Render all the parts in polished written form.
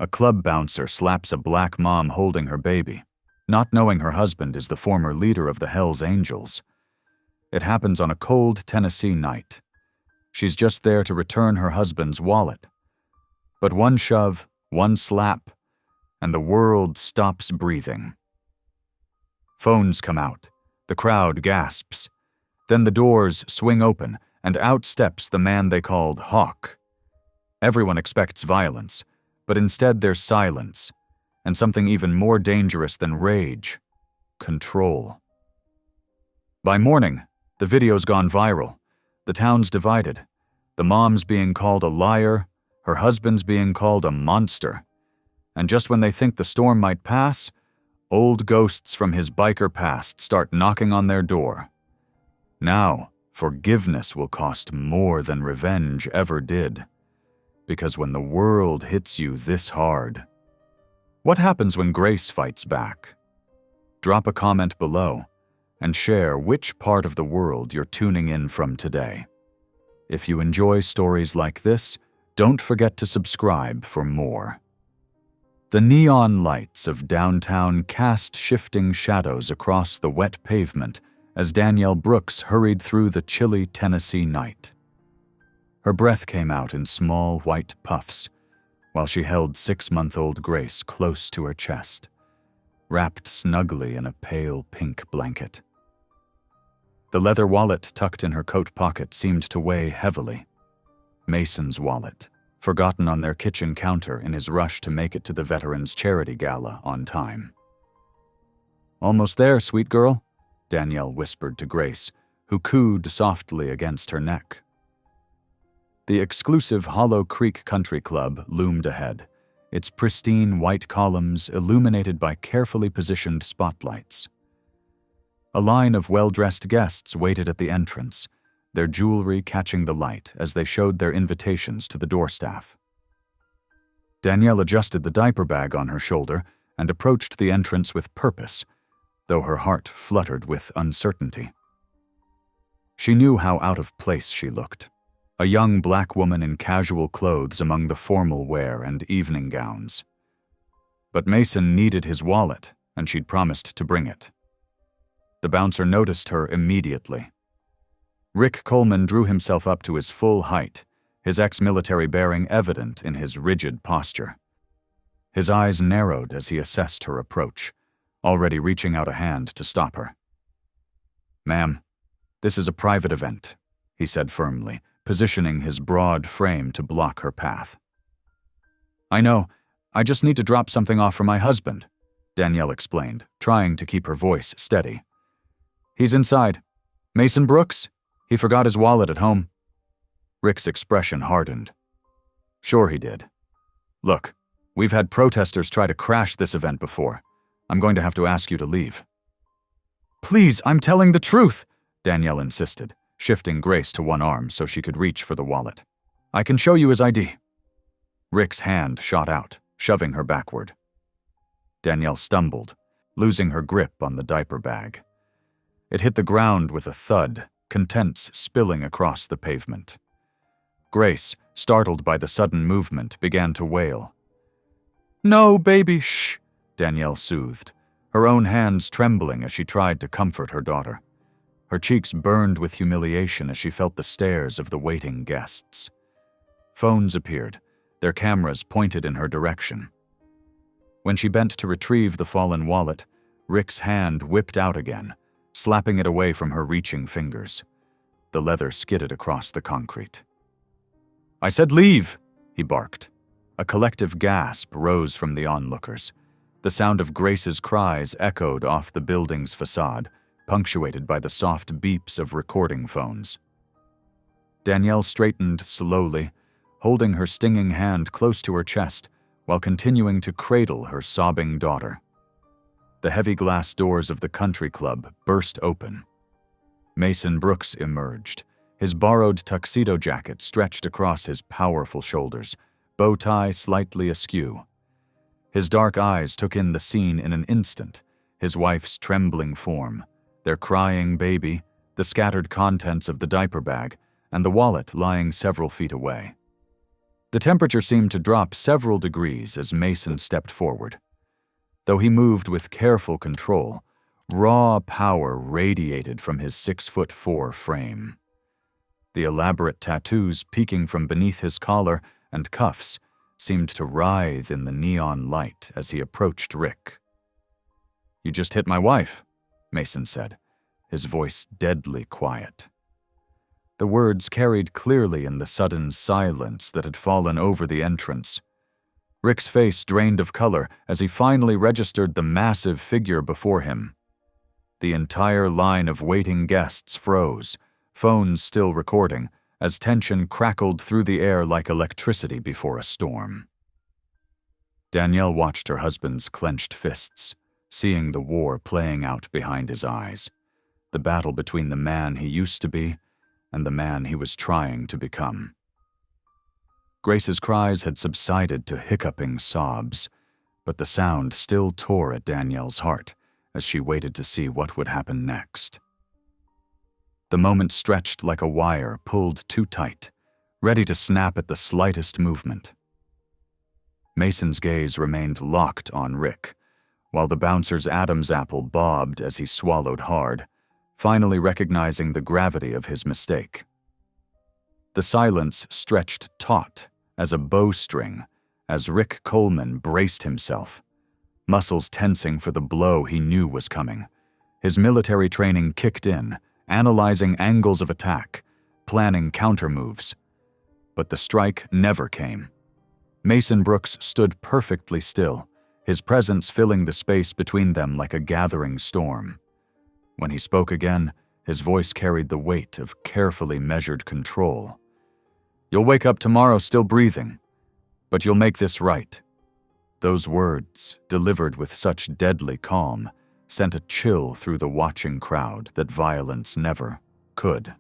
A club bouncer slaps a black mom holding her baby, not knowing her husband is the former leader of the Hells Angels. It happens on a cold Tennessee night. She's just there to return her husband's wallet. But one shove, one slap, and the world stops breathing. Phones come out. The crowd gasps. Then the doors swing open, and out steps the man they called Hawk. Everyone expects violence, but instead there's silence, and something even more dangerous than rage: control. By morning, the video's gone viral. The town's divided. The mom's being called a liar, her husband's being called a monster. And just when they think the storm might pass, old ghosts from his biker past start knocking on their door. Now, forgiveness will cost more than revenge ever did. Because when the world hits you this hard, what happens when grace fights back? Drop a comment below and share which part of the world you're tuning in from today. If you enjoy stories like this, don't forget to subscribe for more. The neon lights of downtown cast shifting shadows across the wet pavement as Danielle Brooks hurried through the chilly Tennessee night. Her breath came out in small white puffs while she held 6-month-old Grace close to her chest, wrapped snugly in a pale pink blanket. The leather wallet tucked in her coat pocket seemed to weigh heavily. Mason's wallet, forgotten on their kitchen counter in his rush to make it to the Veterans Charity Gala on time. "Almost there, sweet girl," Danielle whispered to Grace, who cooed softly against her neck. The exclusive Hollow Creek Country Club loomed ahead, its pristine white columns illuminated by carefully positioned spotlights. A line of well-dressed guests waited at the entrance, their jewelry catching the light as they showed their invitations to the door staff. Danielle adjusted the diaper bag on her shoulder and approached the entrance with purpose, though her heart fluttered with uncertainty. She knew how out of place she looked, a young black woman in casual clothes among the formal wear and evening gowns. But Mason needed his wallet, and she'd promised to bring it. The bouncer noticed her immediately. Rick Coleman drew himself up to his full height, his ex-military bearing evident in his rigid posture. His eyes narrowed as he assessed her approach, already reaching out a hand to stop her. "Ma'am, this is a private event," he said firmly, positioning his broad frame to block her path. "I know. I just need to drop something off for my husband," Danielle explained, trying to keep her voice steady. "He's inside. Mason Brooks? He forgot his wallet at home." Rick's expression hardened. "Sure he did. Look, we've had protesters try to crash this event before. I'm going to have to ask you to leave." "Please, I'm telling the truth," Danielle insisted, shifting Grace to one arm so she could reach for the wallet. "I can show you his ID." Rick's hand shot out, shoving her backward. Danielle stumbled, losing her grip on the diaper bag. It hit the ground with a thud, contents spilling across the pavement. Grace, startled by the sudden movement, began to wail. "No, baby, shh," Danielle soothed, her own hands trembling as she tried to comfort her daughter. Her cheeks burned with humiliation as she felt the stares of the waiting guests. Phones appeared, their cameras pointed in her direction. When she bent to retrieve the fallen wallet, Rick's hand whipped out again, slapping it away from her reaching fingers. The leather skidded across the concrete. "I said leave," he barked. A collective gasp rose from the onlookers. The sound of Grace's cries echoed off the building's facade, punctuated by the soft beeps of recording phones. Danielle straightened slowly, holding her stinging hand close to her chest while continuing to cradle her sobbing daughter. The heavy glass doors of the country club burst open. Mason Brooks emerged, his borrowed tuxedo jacket stretched across his powerful shoulders, bow tie slightly askew. His dark eyes took in the scene in an instant, his wife's trembling form, their crying baby, the scattered contents of the diaper bag, and the wallet lying several feet away. The temperature seemed to drop several degrees as Mason stepped forward. Though he moved with careful control, raw power radiated from his 6'4" frame. The elaborate tattoos peeking from beneath his collar and cuffs seemed to writhe in the neon light as he approached Rick. "You just hit my wife," Mason said, his voice deadly quiet. The words carried clearly in the sudden silence that had fallen over the entrance. Rick's face drained of color as he finally registered the massive figure before him. The entire line of waiting guests froze, phones still recording, as tension crackled through the air like electricity before a storm. Danielle watched her husband's clenched fists, seeing the war playing out behind his eyes, the battle between the man he used to be and the man he was trying to become. Grace's cries had subsided to hiccuping sobs, but the sound still tore at Danielle's heart as she waited to see what would happen next. The moment stretched like a wire pulled too tight, ready to snap at the slightest movement. Mason's gaze remained locked on Rick, while the bouncer's Adam's apple bobbed as he swallowed hard, finally recognizing the gravity of his mistake. The silence stretched taut as a bowstring as Rick Coleman braced himself, muscles tensing for the blow he knew was coming. His military training kicked in, analyzing angles of attack, planning countermoves. But the strike never came. Mason Brooks stood perfectly still, his presence filling the space between them like a gathering storm. When he spoke again, his voice carried the weight of carefully measured control. "You'll wake up tomorrow still breathing, but you'll make this right." Those words, delivered with such deadly calm, sent a chill through the watching crowd that violence never could.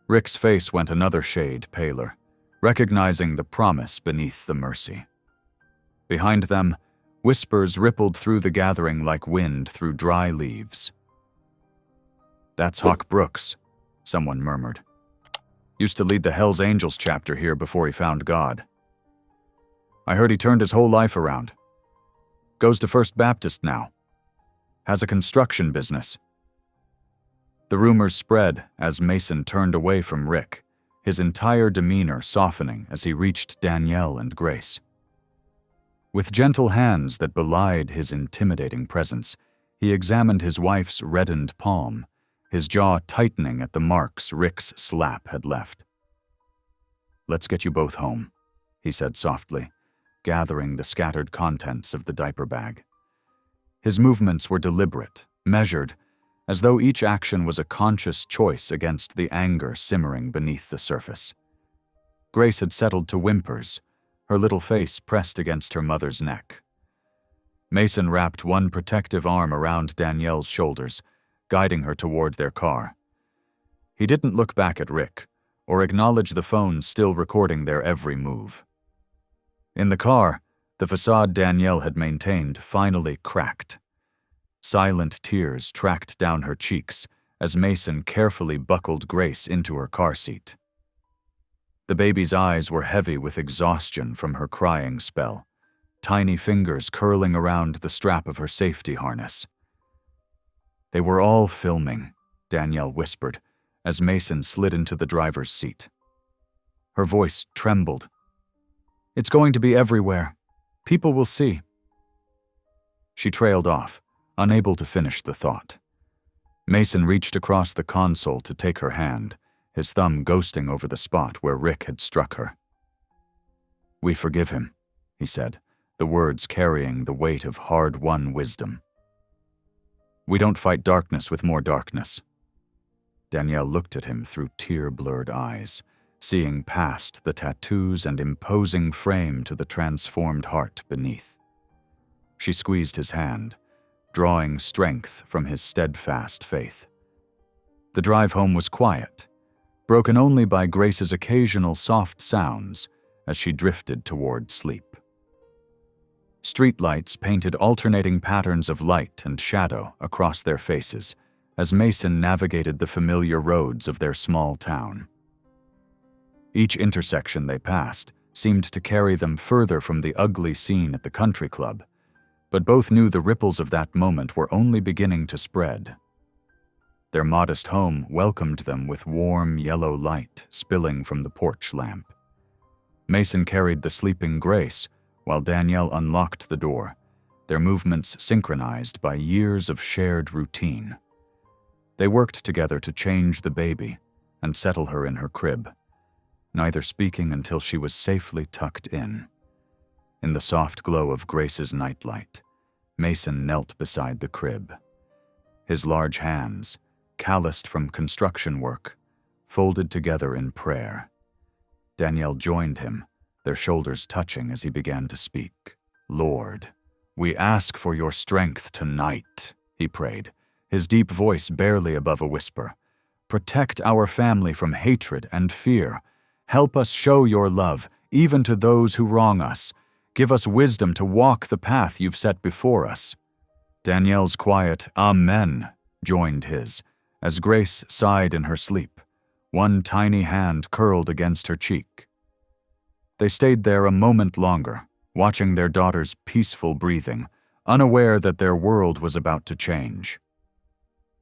Rick's face went another shade paler, recognizing the promise beneath the mercy. Behind them, whispers rippled through the gathering like wind through dry leaves. "That's Hawk Brooks," someone murmured. "Used to lead the Hells Angels chapter here before he found God. I heard he turned his whole life around. Goes to First Baptist now. Has a construction business." The rumors spread as Mason turned away from Rick, his entire demeanor softening as he reached Danielle and Grace. With gentle hands that belied his intimidating presence, he examined his wife's reddened palm, his jaw tightening at the marks Rick's slap had left. "Let's get you both home," he said softly, gathering the scattered contents of the diaper bag. His movements were deliberate, measured, as though each action was a conscious choice against the anger simmering beneath the surface. Grace had settled to whimpers, her little face pressed against her mother's neck. Mason wrapped one protective arm around Danielle's shoulders, guiding her toward their car. He didn't look back at Rick, or acknowledge the phone still recording their every move. In the car, the facade Danielle had maintained finally cracked. Silent tears tracked down her cheeks as Mason carefully buckled Grace into her car seat. The baby's eyes were heavy with exhaustion from her crying spell, tiny fingers curling around the strap of her safety harness. "They were all filming," Danielle whispered as Mason slid into the driver's seat. Her voice trembled. "It's going to be everywhere. People will see." She trailed off, unable to finish the thought. Mason reached across the console to take her hand, his thumb ghosting over the spot where Rick had struck her. "We forgive him," he said, the words carrying the weight of hard-won wisdom. "We don't fight darkness with more darkness." Danielle looked at him through tear-blurred eyes, seeing past the tattoos and imposing frame to the transformed heart beneath. She squeezed his hand, drawing strength from his steadfast faith. The drive home was quiet, broken only by Grace's occasional soft sounds as she drifted toward sleep. Streetlights painted alternating patterns of light and shadow across their faces as Mason navigated the familiar roads of their small town. Each intersection they passed seemed to carry them further from the ugly scene at the country club, but both knew the ripples of that moment were only beginning to spread. Their modest home welcomed them with warm yellow light spilling from the porch lamp. Mason carried the sleeping Grace, while Danielle unlocked the door, their movements synchronized by years of shared routine. They worked together to change the baby and settle her in her crib, neither speaking until she was safely tucked in. In the soft glow of Grace's nightlight, Mason knelt beside the crib. His large hands, calloused from construction work, folded together in prayer. Danielle joined him, their shoulders touching as he began to speak. "Lord, we ask for your strength tonight," he prayed, his deep voice barely above a whisper. "Protect our family from hatred and fear. Help us show your love, even to those who wrong us. Give us wisdom to walk the path you've set before us." Danielle's quiet "Amen" joined his, as Grace sighed in her sleep, one tiny hand curled against her cheek. They stayed there a moment longer, watching their daughter's peaceful breathing, unaware that their world was about to change.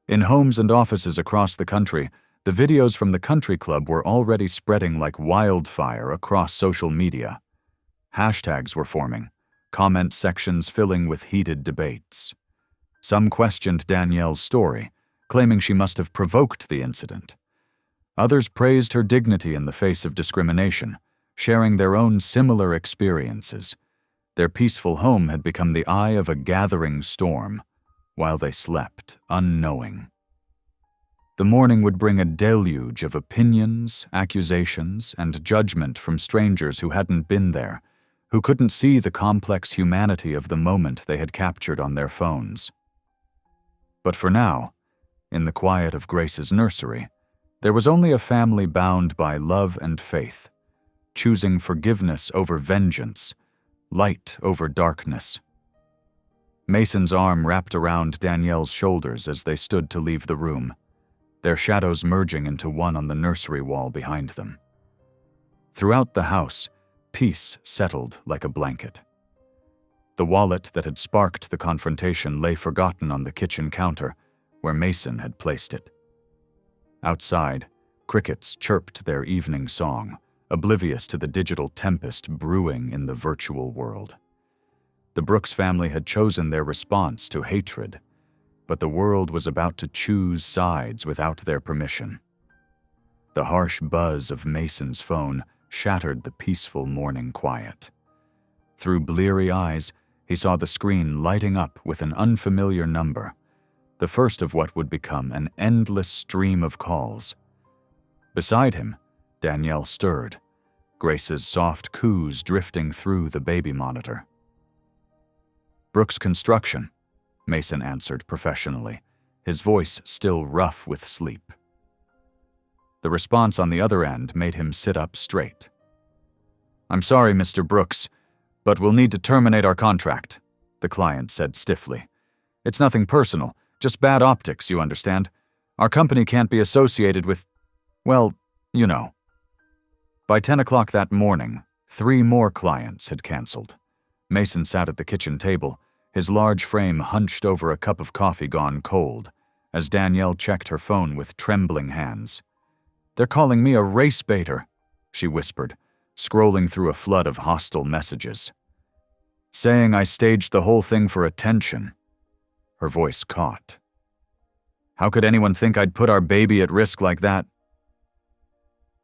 In homes and offices across the country, the videos from the country club were already spreading like wildfire across social media. Hashtags were forming, comment sections filling with heated debates. Some questioned Danielle's story, claiming she must have provoked the incident. Others praised her dignity in the face of discrimination, sharing their own similar experiences. Their peaceful home had become the eye of a gathering storm, while they slept, unknowing. The morning would bring a deluge of opinions, accusations, and judgment from strangers who hadn't been there, who couldn't see the complex humanity of the moment they had captured on their phones. But for now, in the quiet of Grace's nursery, there was only a family bound by love and faith, choosing forgiveness over vengeance, light over darkness. Mason's arm wrapped around Danielle's shoulders as they stood to leave the room, their shadows merging into one on the nursery wall behind them. Throughout the house, peace settled like a blanket. The wallet that had sparked the confrontation lay forgotten on the kitchen counter, where Mason had placed it. Outside, crickets chirped their evening song, oblivious to the digital tempest brewing in the virtual world. The Brooks family had chosen their response to hatred, but the world was about to choose sides without their permission. The harsh buzz of Mason's phone shattered the peaceful morning quiet. Through bleary eyes, he saw the screen lighting up with an unfamiliar number, the first of what would become an endless stream of calls. Beside him, Danielle stirred, Grace's soft coos drifting through the baby monitor. "Brooks Construction," Mason answered professionally, his voice still rough with sleep. The response on the other end made him sit up straight. "I'm sorry, Mr. Brooks, but we'll need to terminate our contract," the client said stiffly. "It's nothing personal. Just bad optics, you understand. Our company can't be associated with, well, you know." By 10 o'clock that morning, 3 more clients had canceled. Mason sat at the kitchen table, his large frame hunched over a cup of coffee gone cold, as Danielle checked her phone with trembling hands. "They're calling me a race baiter," she whispered, scrolling through a flood of hostile messages. "Saying I staged the whole thing for attention." Her voice caught. "How could anyone think I'd put our baby at risk like that?"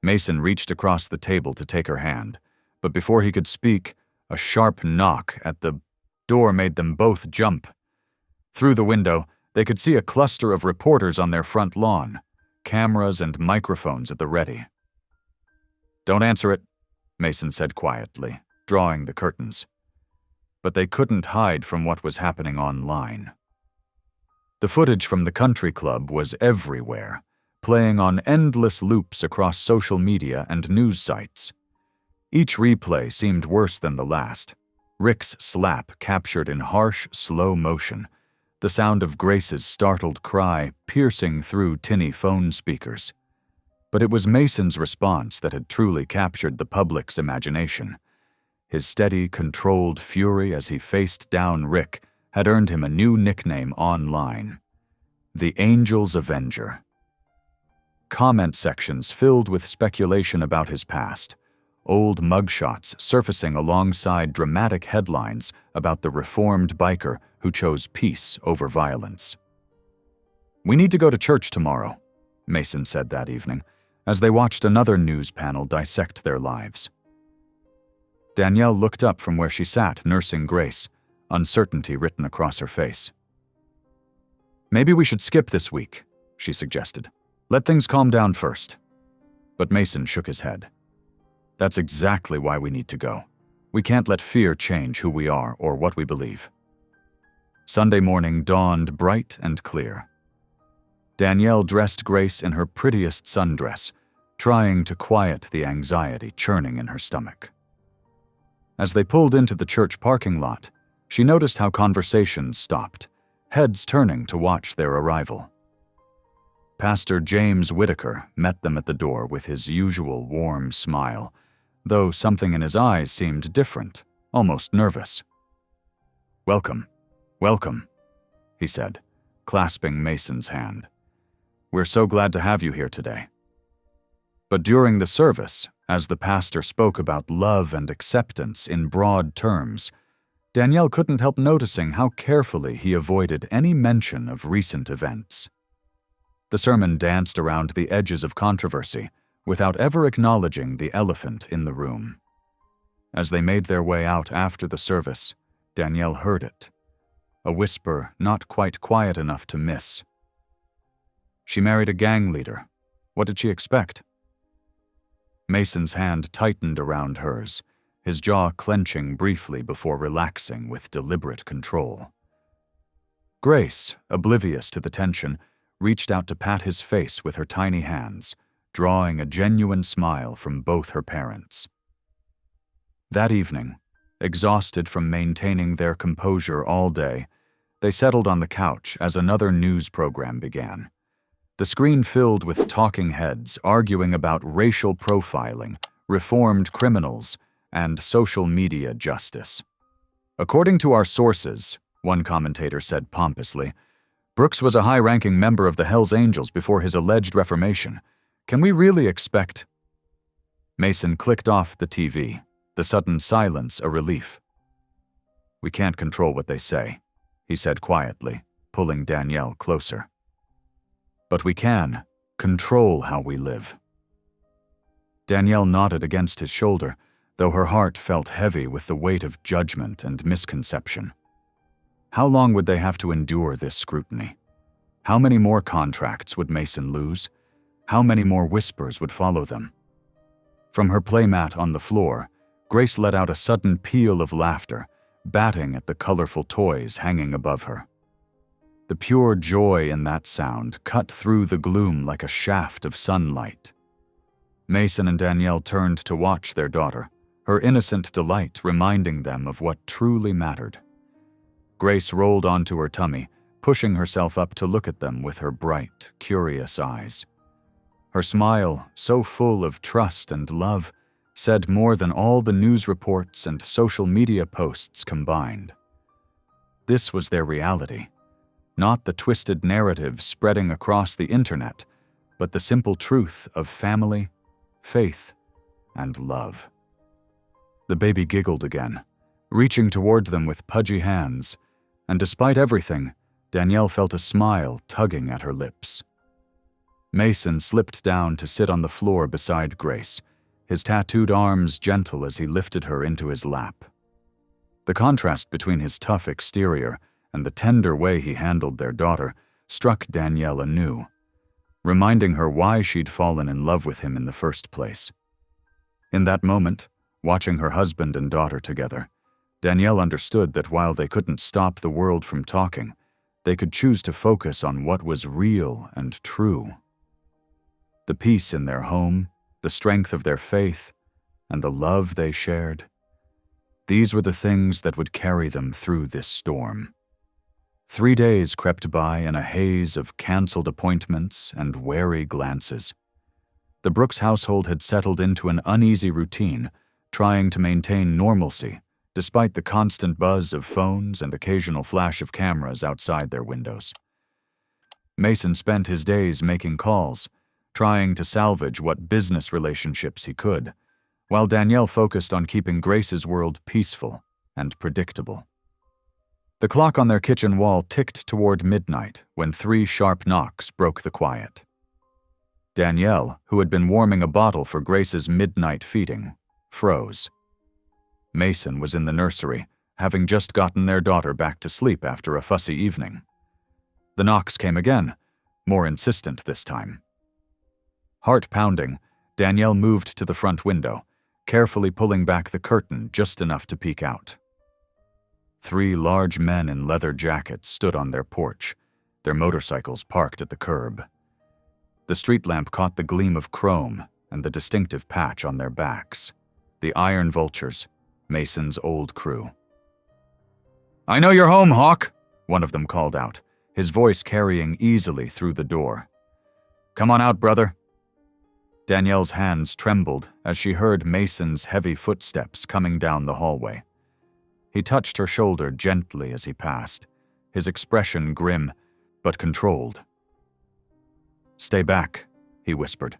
Mason reached across the table to take her hand, but before he could speak, a sharp knock at the door made them both jump. Through the window, they could see a cluster of reporters on their front lawn, cameras and microphones at the ready. "Don't answer it," Mason said quietly, drawing the curtains. But they couldn't hide from what was happening online. The footage from the country club was everywhere, playing on endless loops across social media and news sites. Each replay seemed worse than the last. Rick's slap captured in harsh, slow motion, the sound of Grace's startled cry piercing through tinny phone speakers. But it was Mason's response that had truly captured the public's imagination. His steady, controlled fury as he faced down Rick had earned him a new nickname online: the Angel's Avenger. Comment sections filled with speculation about his past, old mugshots surfacing alongside dramatic headlines about the reformed biker who chose peace over violence. "We need to go to church tomorrow," Mason said that evening, as they watched another news panel dissect their lives. Danielle looked up from where she sat nursing Grace, uncertainty written across her face. "Maybe we should skip this week," she suggested. "Let things calm down first." But Mason shook his head. "That's exactly why we need to go. We can't let fear change who we are or what we believe." Sunday morning dawned bright and clear. Danielle dressed Grace in her prettiest sundress, trying to quiet the anxiety churning in her stomach. As they pulled into the church parking lot, she noticed how conversations stopped, heads turning to watch their arrival. Pastor James Whitaker met them at the door with his usual warm smile, though something in his eyes seemed different, almost nervous. "Welcome, welcome," he said, clasping Mason's hand. "We're so glad to have you here today." But during the service, as the pastor spoke about love and acceptance in broad terms, Danielle couldn't help noticing how carefully he avoided any mention of recent events. The sermon danced around the edges of controversy without ever acknowledging the elephant in the room. As they made their way out after the service, Danielle heard it, a whisper not quite quiet enough to miss. "She married a gang leader. What did she expect?" Mason's hand tightened around hers, his jaw clenching briefly before relaxing with deliberate control. Grace, oblivious to the tension, reached out to pat his face with her tiny hands, drawing a genuine smile from both her parents. That evening, exhausted from maintaining their composure all day, they settled on the couch as another news program began. The screen filled with talking heads arguing about racial profiling, reformed criminals, and social media justice. "According to our sources," one commentator said pompously, "Brooks was a high-ranking member of the Hells Angels before his alleged reformation. Can we really expect—" Mason clicked off the TV, the sudden silence a relief. "We can't control what they say," he said quietly, pulling Danielle closer. "But we can control how we live." Danielle nodded against his shoulder, though her heart felt heavy with the weight of judgment and misconception. How long would they have to endure this scrutiny? How many more contracts would Mason lose? How many more whispers would follow them? From her playmat on the floor, Grace let out a sudden peal of laughter, batting at the colorful toys hanging above her. The pure joy in that sound cut through the gloom like a shaft of sunlight. Mason and Danielle turned to watch their daughter, her innocent delight reminding them of what truly mattered. Grace rolled onto her tummy, pushing herself up to look at them with her bright, curious eyes. Her smile, so full of trust and love, said more than all the news reports and social media posts combined. This was their reality. Not the twisted narrative spreading across the internet, but the simple truth of family, faith, and love. The baby giggled again, reaching toward them with pudgy hands, and despite everything, Danielle felt a smile tugging at her lips. Mason slipped down to sit on the floor beside Grace, his tattooed arms gentle as he lifted her into his lap. The contrast between his tough exterior and the tender way he handled their daughter struck Danielle anew, reminding her why she'd fallen in love with him in the first place. In that moment, watching her husband and daughter together, Danielle understood that while they couldn't stop the world from talking, they could choose to focus on what was real and true. The peace in their home, the strength of their faith, and the love they shared. These were the things that would carry them through this storm. 3 days crept by in a haze of canceled appointments and wary glances. The Brooks household had settled into an uneasy routine, trying to maintain normalcy, despite the constant buzz of phones and occasional flash of cameras outside their windows. Mason spent his days making calls, trying to salvage what business relationships he could, while Danielle focused on keeping Grace's world peaceful and predictable. The clock on their kitchen wall ticked toward midnight when 3 sharp knocks broke the quiet. Danielle, who had been warming a bottle for Grace's midnight feeding, froze. Mason was in the nursery, having just gotten their daughter back to sleep after a fussy evening. The knocks came again, more insistent this time. Heart pounding, Danielle moved to the front window, carefully pulling back the curtain just enough to peek out. 3 large men in leather jackets stood on their porch, their motorcycles parked at the curb. The street lamp caught the gleam of chrome and the distinctive patch on their backs. The Iron Vultures, Mason's old crew. "I know you're home, Hawk," one of them called out, his voice carrying easily through the door. "Come on out, brother." Danielle's hands trembled as she heard Mason's heavy footsteps coming down the hallway. He touched her shoulder gently as he passed, his expression grim but controlled. "Stay back," he whispered,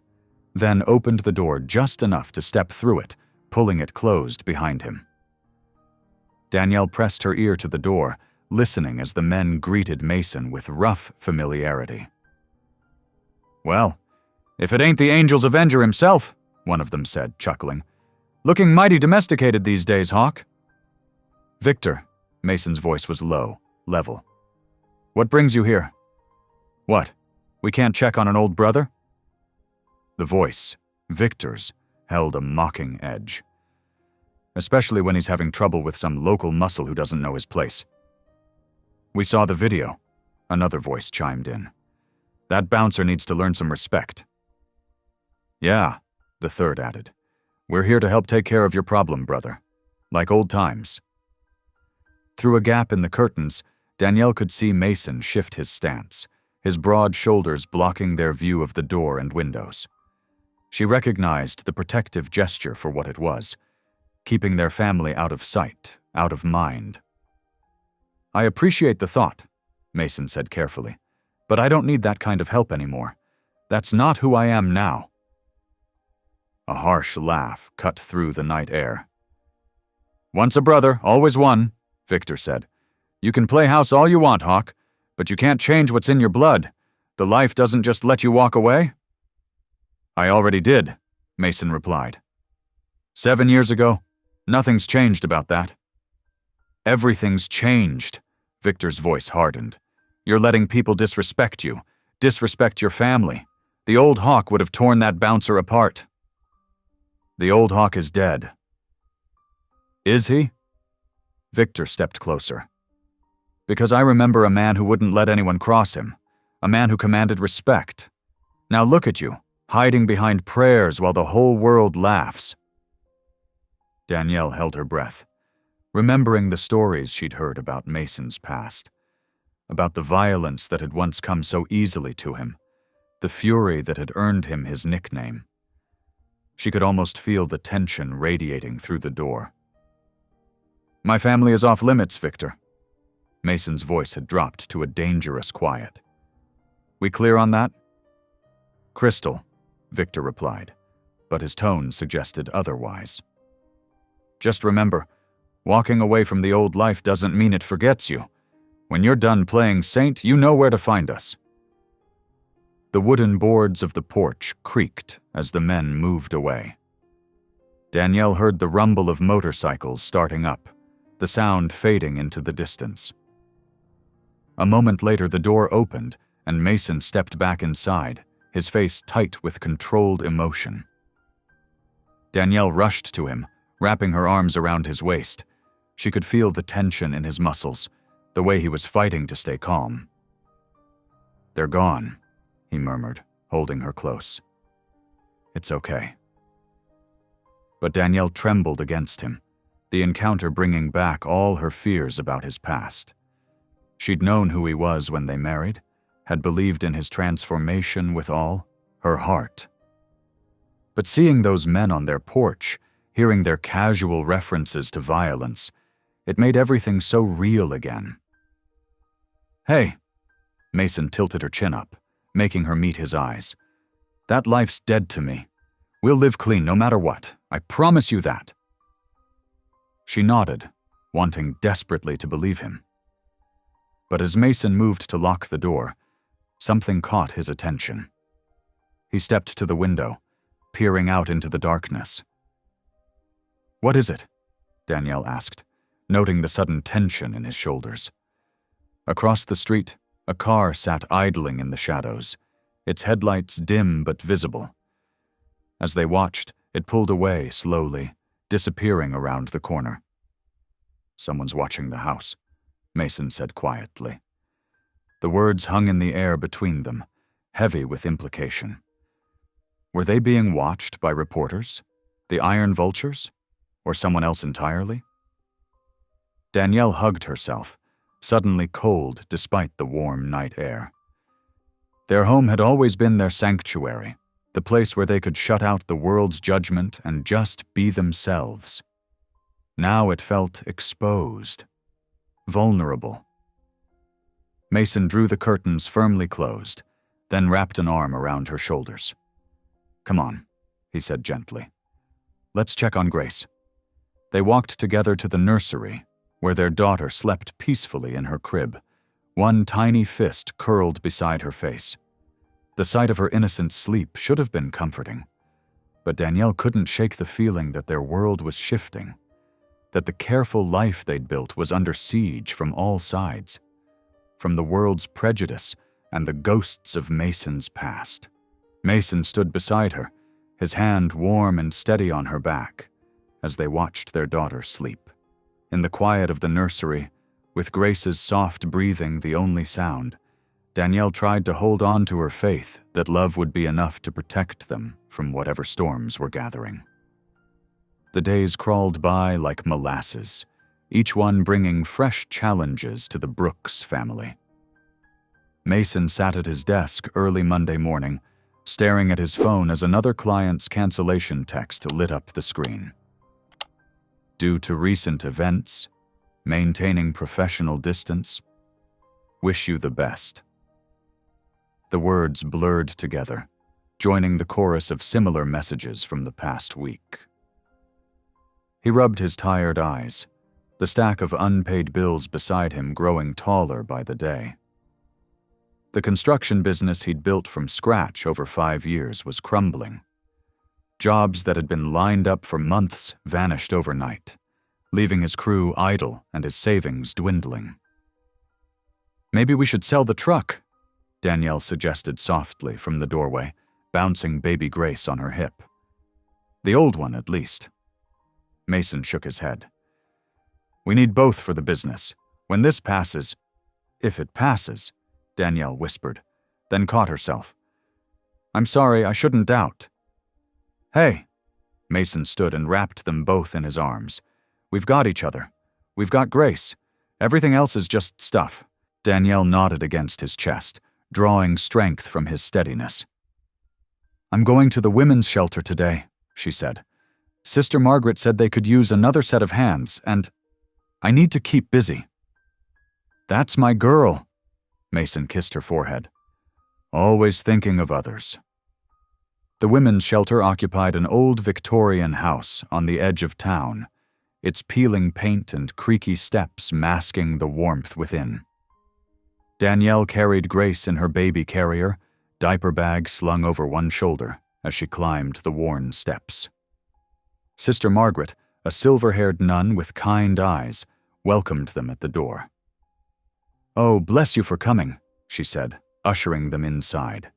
then opened the door just enough to step through it, pulling it closed behind him. Danielle pressed her ear to the door, listening as the men greeted Mason with rough familiarity. "Well, if it ain't the Angel's Avenger himself," one of them said, chuckling. "Looking mighty domesticated these days, Hawk." "Victor," Mason's voice was low, level. "What brings you here?" "What? We can't check on an old brother?" The voice, Victor's, held a mocking edge. "Especially when he's having trouble with some local muscle who doesn't know his place." "We saw the video," another voice chimed in. "That bouncer needs to learn some respect." "Yeah," the third added. "We're here to help take care of your problem, brother. Like old times." Through a gap in the curtains, Danielle could see Mason shift his stance, his broad shoulders blocking their view of the door and windows. She recognized the protective gesture for what it was, keeping their family out of sight, out of mind. "I appreciate the thought," Mason said carefully, "but I don't need that kind of help anymore. That's not who I am now." A harsh laugh cut through the night air. "Once a brother, always one," Victor said. "You can play house all you want, Hawk, but you can't change what's in your blood. The life doesn't just let you walk away." "I already did," Mason replied. 7 years ago, nothing's changed about that." "Everything's changed," Victor's voice hardened. "You're letting people disrespect you, disrespect your family. The old Hawk would have torn that bouncer apart." "The old Hawk is dead." "Is he?" Victor stepped closer. "Because I remember a man who wouldn't let anyone cross him, a man who commanded respect. Now look at you, hiding behind prayers while the whole world laughs." Danielle held her breath, remembering the stories she'd heard about Mason's past, about the violence that had once come so easily to him, the fury that had earned him his nickname. She could almost feel the tension radiating through the door. "My family is off limits, Victor." Mason's voice had dropped to a dangerous quiet. "We clear on that?" "Crystal," Victor replied, but his tone suggested otherwise. "Just remember, walking away from the old life doesn't mean it forgets you. When you're done playing saint, you know where to find us." The wooden boards of the porch creaked as the men moved away. Danielle heard the rumble of motorcycles starting up, the sound fading into the distance. A moment later, the door opened, and Mason stepped back inside, his face tight with controlled emotion. Danielle rushed to him, wrapping her arms around his waist. She could feel the tension in his muscles, the way he was fighting to stay calm. "They're gone," he murmured, holding her close. "It's okay." But Danielle trembled against him, the encounter bringing back all her fears about his past. She'd known who he was when they married, had believed in his transformation with all her heart. But seeing those men on their porch, hearing their casual references to violence, it made everything so real again. "Hey," Mason tilted her chin up, making her meet his eyes. "That life's dead to me. We'll live clean no matter what. I promise you that." She nodded, wanting desperately to believe him. But as Mason moved to lock the door, something caught his attention. He stepped to the window, peering out into the darkness. "What is it?" Danielle asked, noting the sudden tension in his shoulders. Across the street, a car sat idling in the shadows, its headlights dim but visible. As they watched, it pulled away slowly, disappearing around the corner. "Someone's watching the house," Mason said quietly. The words hung in the air between them, heavy with implication. Were they being watched by reporters, the Iron Vultures, or someone else entirely? Danielle hugged herself, suddenly cold despite the warm night air. Their home had always been their sanctuary, the place where they could shut out the world's judgment and just be themselves. Now it felt exposed, vulnerable. Mason drew the curtains firmly closed, then wrapped an arm around her shoulders. "Come on," he said gently. "Let's check on Grace." They walked together to the nursery, where their daughter slept peacefully in her crib, one tiny fist curled beside her face. The sight of her innocent sleep should have been comforting, but Danielle couldn't shake the feeling that their world was shifting, that the careful life they'd built was under siege from all sides, from the world's prejudice and the ghosts of Mason's past. Mason stood beside her, his hand warm and steady on her back, as they watched their daughter sleep. In the quiet of the nursery, with Grace's soft breathing the only sound, Danielle tried to hold on to her faith that love would be enough to protect them from whatever storms were gathering. The days crawled by like molasses, each one bringing fresh challenges to the Brooks family. Mason sat at his desk early Monday morning, staring at his phone as another client's cancellation text lit up the screen. "Due to recent events, maintaining professional distance, wish you the best." The words blurred together, joining the chorus of similar messages from the past week. He rubbed his tired eyes, the stack of unpaid bills beside him growing taller by the day. The construction business he'd built from scratch over 5 years was crumbling. Jobs that had been lined up for months vanished overnight, leaving his crew idle and his savings dwindling. "Maybe we should sell the truck," Danielle suggested softly from the doorway, bouncing baby Grace on her hip. "The old one, at least." Mason shook his head. "We need both for the business. When this passes—" "If it passes," Danielle whispered, then caught herself. "I'm sorry, I shouldn't doubt." "Hey!" Mason stood and wrapped them both in his arms. "We've got each other. We've got Grace. Everything else is just stuff." Danielle nodded against his chest, drawing strength from his steadiness. "I'm going to the women's shelter today," she said. "Sister Margaret said they could use another set of hands, and I need to keep busy." "That's my girl," Mason kissed her forehead. "Always thinking of others." The women's shelter occupied an old Victorian house on the edge of town, its peeling paint and creaky steps masking the warmth within. Danielle carried Grace in her baby carrier, diaper bag slung over one shoulder, as she climbed the worn steps. Sister Margaret, a silver-haired nun with kind eyes, welcomed them at the door. "Oh, bless you for coming," she said, ushering them inside.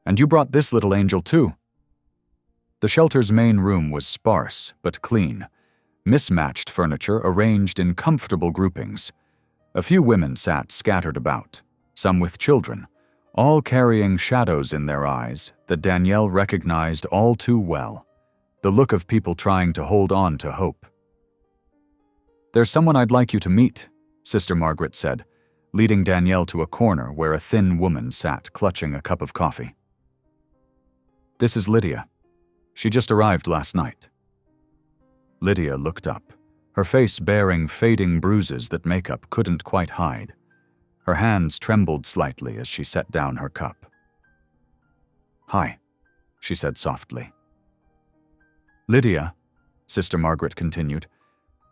"And you brought this little angel too." The shelter's main room was sparse but clean, mismatched furniture arranged in comfortable groupings. A few women sat scattered about, some with children, all carrying shadows in their eyes that Danielle recognized all too well, the look of people trying to hold on to hope. "There's someone I'd like you to meet," Sister Margaret said, leading Danielle to a corner where a thin woman sat clutching a cup of coffee. "This is Lydia." She just arrived last night." Lydia looked up, her face bearing fading bruises that makeup couldn't quite hide. Her hands trembled slightly as she set down her cup. "Hi," she said softly. "Lydia," Sister Margaret continued,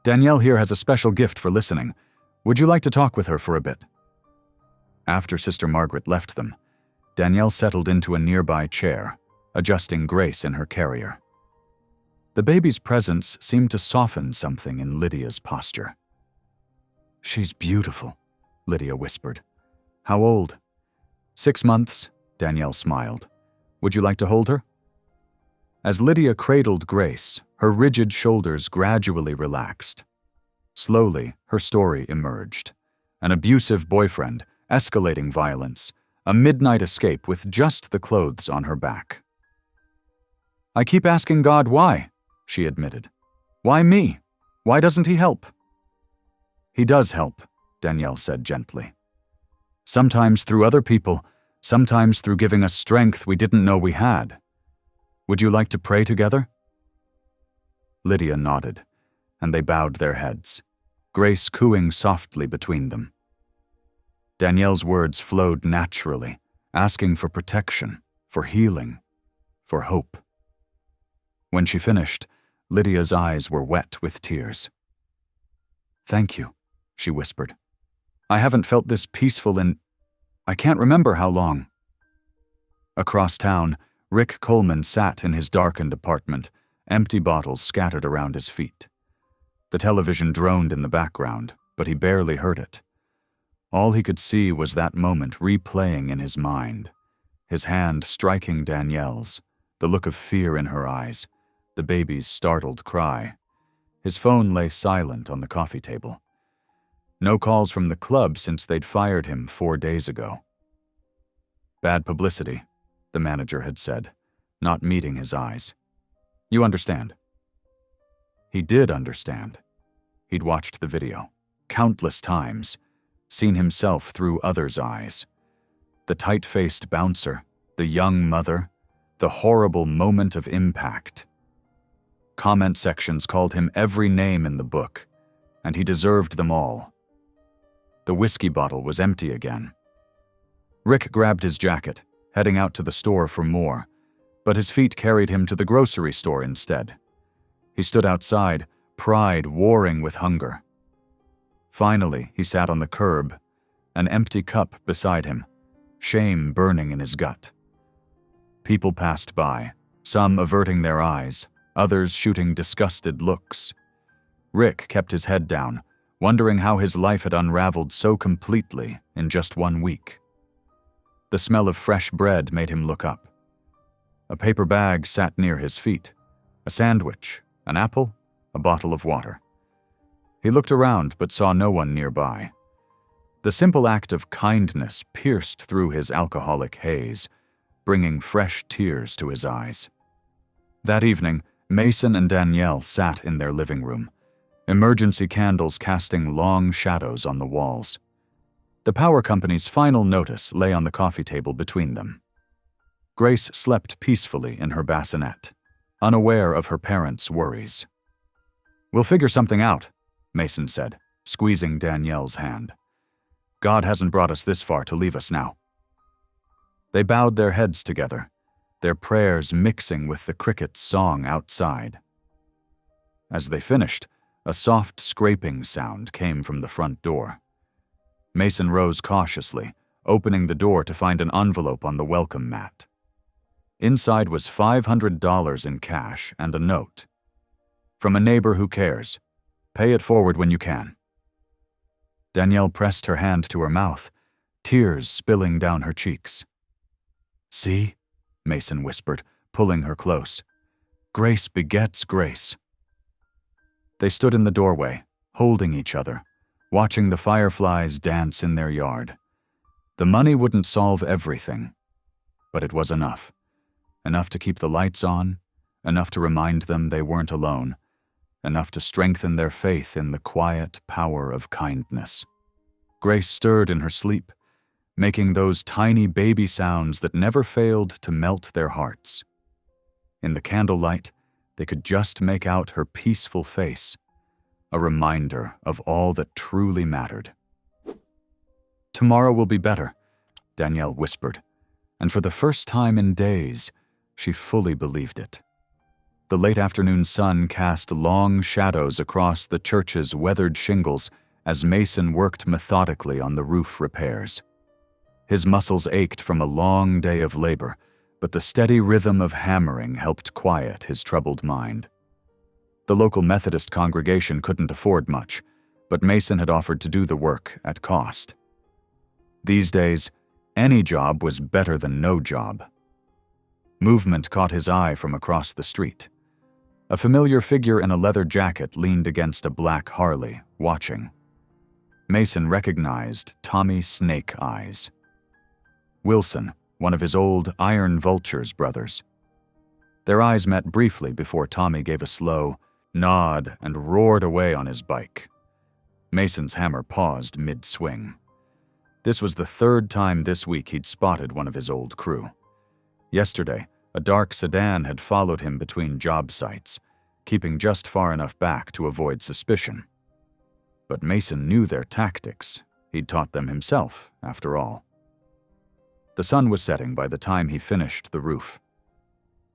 "Danielle here has a special gift for listening. Would you like to talk with her for a bit?" After Sister Margaret left them, Danielle settled into a nearby chair, adjusting Grace in her carrier. The baby's presence seemed to soften something in Lydia's posture. "She's beautiful," Lydia whispered. "How old?" 6 months, Danielle smiled. "Would you like to hold her?" As Lydia cradled Grace, her rigid shoulders gradually relaxed. Slowly, her story emerged. An abusive boyfriend, escalating violence, a midnight escape with just the clothes on her back. "I keep asking God why," she admitted. "Why me? Why doesn't he help?" "He does help," Danielle said gently. "Sometimes through other people, sometimes through giving us strength we didn't know we had. Would you like to pray together?" Lydia nodded, and they bowed their heads, Grace cooing softly between them. Danielle's words flowed naturally, asking for protection, for healing, for hope. When she finished, Lydia's eyes were wet with tears. "Thank you," she whispered. "I haven't felt this peaceful in... I can't remember how long." Across town, Rick Coleman sat in his darkened apartment, empty bottles scattered around his feet. The television droned in the background, but he barely heard it. All he could see was that moment replaying in his mind, his hand striking Danielle's, the look of fear in her eyes, the baby's startled cry. His phone lay silent on the coffee table. No calls from the club since they'd fired him 4 days ago. "Bad publicity," the manager had said, not meeting his eyes. "You understand." He did understand. He'd watched the video, countless times, seen himself through others' eyes. The tight-faced bouncer, the young mother, the horrible moment of impact. Comment sections called him every name in the book, and he deserved them all. The whiskey bottle was empty again. Rick grabbed his jacket, heading out to the store for more, but his feet carried him to the grocery store instead. He stood outside, pride warring with hunger. Finally, he sat on the curb, an empty cup beside him, shame burning in his gut. People passed by, some averting their eyes, others shooting disgusted looks. Rick kept his head down, wondering how his life had unraveled so completely in just 1 week. The smell of fresh bread made him look up. A paper bag sat near his feet, a sandwich, an apple, a bottle of water. He looked around but saw no one nearby. The simple act of kindness pierced through his alcoholic haze, bringing fresh tears to his eyes. That evening, Mason and Danielle sat in their living room, emergency candles casting long shadows on the walls. The power company's final notice lay on the coffee table between them. Grace slept peacefully in her bassinet, unaware of her parents' worries. "We'll figure something out," Mason said, squeezing Danielle's hand. "God hasn't brought us this far to leave us now." They bowed their heads together, their prayers mixing with the crickets' song outside. As they finished, a soft scraping sound came from the front door. Mason rose cautiously, opening the door to find an envelope on the welcome mat. Inside was $500 in cash and a note. "From a neighbor who cares. Pay it forward when you can." Danielle pressed her hand to her mouth, tears spilling down her cheeks. "See?" Mason whispered, pulling her close. "Grace begets grace." They stood in the doorway, holding each other, watching the fireflies dance in their yard. The money wouldn't solve everything, but it was enough. Enough to keep the lights on, enough to remind them they weren't alone, enough to strengthen their faith in the quiet power of kindness. Grace stirred in her sleep, making those tiny baby sounds that never failed to melt their hearts. In the candlelight, they could just make out her peaceful face, a reminder of all that truly mattered. "Tomorrow will be better," Danielle whispered, and for the first time in days, she fully believed it. The late afternoon sun cast long shadows across the church's weathered shingles as Mason worked methodically on the roof repairs. His muscles ached from a long day of labor, but the steady rhythm of hammering helped quiet his troubled mind. The local Methodist congregation couldn't afford much, but Mason had offered to do the work at cost. These days, any job was better than no job. Movement caught his eye from across the street. A familiar figure in a leather jacket leaned against a black Harley, watching. Mason recognized Tommy Snake Eyes. Wilson, one of his old Iron Vulture's brothers. Their eyes met briefly before Tommy gave a slow nod and roared away on his bike. Mason's hammer paused mid-swing. This was the third time this week he'd spotted one of his old crew. Yesterday, a dark sedan had followed him between job sites, keeping just far enough back to avoid suspicion. But Mason knew their tactics. He'd taught them himself, after all. The sun was setting by the time he finished the roof.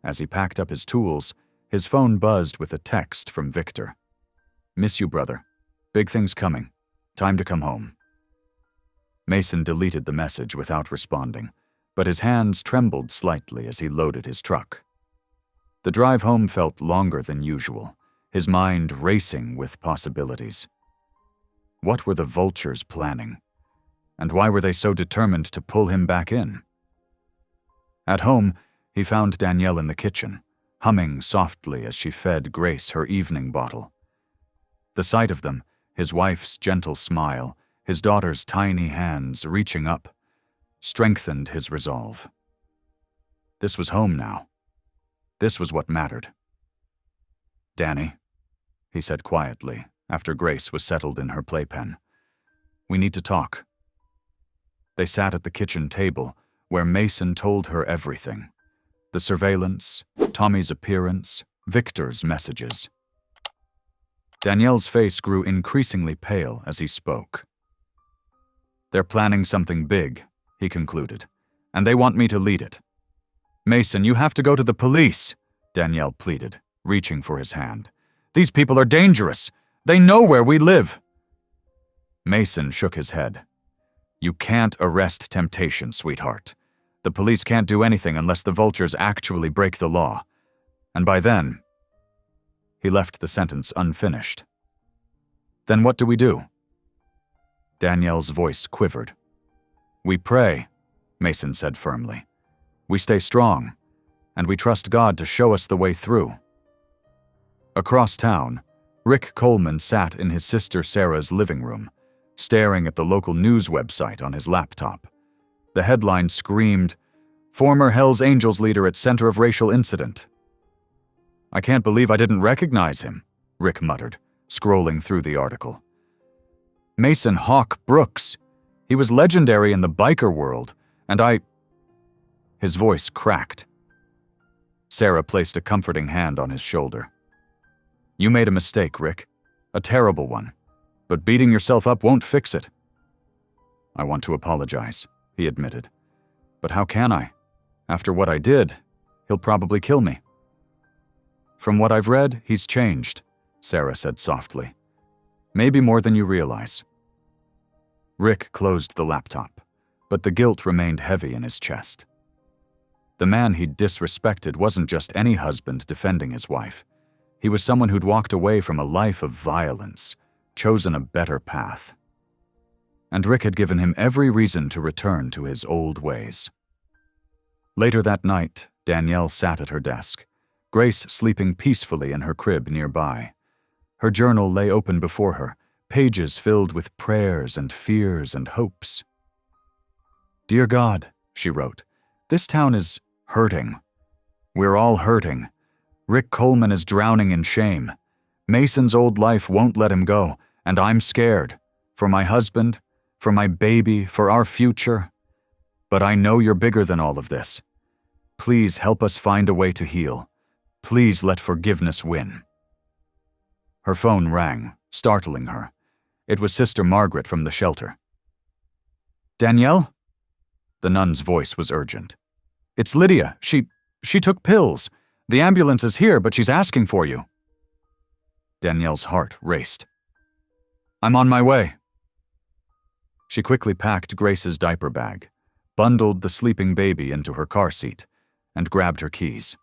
As he packed up his tools, his phone buzzed with a text from Victor. "Miss you, brother. Big things coming. Time to come home." Mason deleted the message without responding, but his hands trembled slightly as he loaded his truck. The drive home felt longer than usual, his mind racing with possibilities. What were the Vultures planning? And why were they so determined to pull him back in? At home, he found Danielle in the kitchen, humming softly as she fed Grace her evening bottle. The sight of them, his wife's gentle smile, his daughter's tiny hands reaching up, strengthened his resolve. This was home now. This was what mattered. "Danny," he said quietly, after Grace was settled in her playpen, "we need to talk." They sat at the kitchen table, where Mason told her everything. The surveillance, Tommy's appearance, Victor's messages. Danielle's face grew increasingly pale as he spoke. "They're planning something big," he concluded, "and they want me to lead it." "Mason, you have to go to the police," Danielle pleaded, reaching for his hand. "These people are dangerous. They know where we live." Mason shook his head. "You can't arrest temptation, sweetheart. The police can't do anything unless the Vultures actually break the law. And by then..." He left the sentence unfinished. "Then what do we do?" Danielle's voice quivered. "We pray," Mason said firmly. "We stay strong, and we trust God to show us the way through." Across town, Rick Coleman sat in his sister Sarah's living room, staring at the local news website on his laptop. The headline screamed, "Former Hells Angels leader at center of racial incident." "I can't believe I didn't recognize him," Rick muttered, scrolling through the article. "Mason Hawk Brooks. He was legendary in the biker world, and I..." His voice cracked. Sarah placed a comforting hand on his shoulder. "You made a mistake, Rick. A terrible one. But beating yourself up won't fix it." "I want to apologize," he admitted. "But how can I? After what I did, he'll probably kill me." "From what I've read, he's changed," Sarah said softly. "Maybe more than you realize." Rick closed the laptop, but the guilt remained heavy in his chest. The man he'd disrespected wasn't just any husband defending his wife. He was someone who'd walked away from a life of violence, chosen a better path. And Rick had given him every reason to return to his old ways. Later that night, Danielle sat at her desk, Grace sleeping peacefully in her crib nearby. Her journal lay open before her, pages filled with prayers and fears and hopes. "Dear God," she wrote, "this town is hurting. We're all hurting. Rick Coleman is drowning in shame. Mason's old life won't let him go, and I'm scared. For my husband, for my baby, for our future. But I know you're bigger than all of this. Please help us find a way to heal. Please let forgiveness win." Her phone rang, startling her. It was Sister Margaret from the shelter. "Danielle?" The nun's voice was urgent. "It's Lydia. She took pills. The ambulance is here, but she's asking for you." Danielle's heart raced. "I'm on my way." She quickly packed Grace's diaper bag, bundled the sleeping baby into her car seat, and grabbed her keys.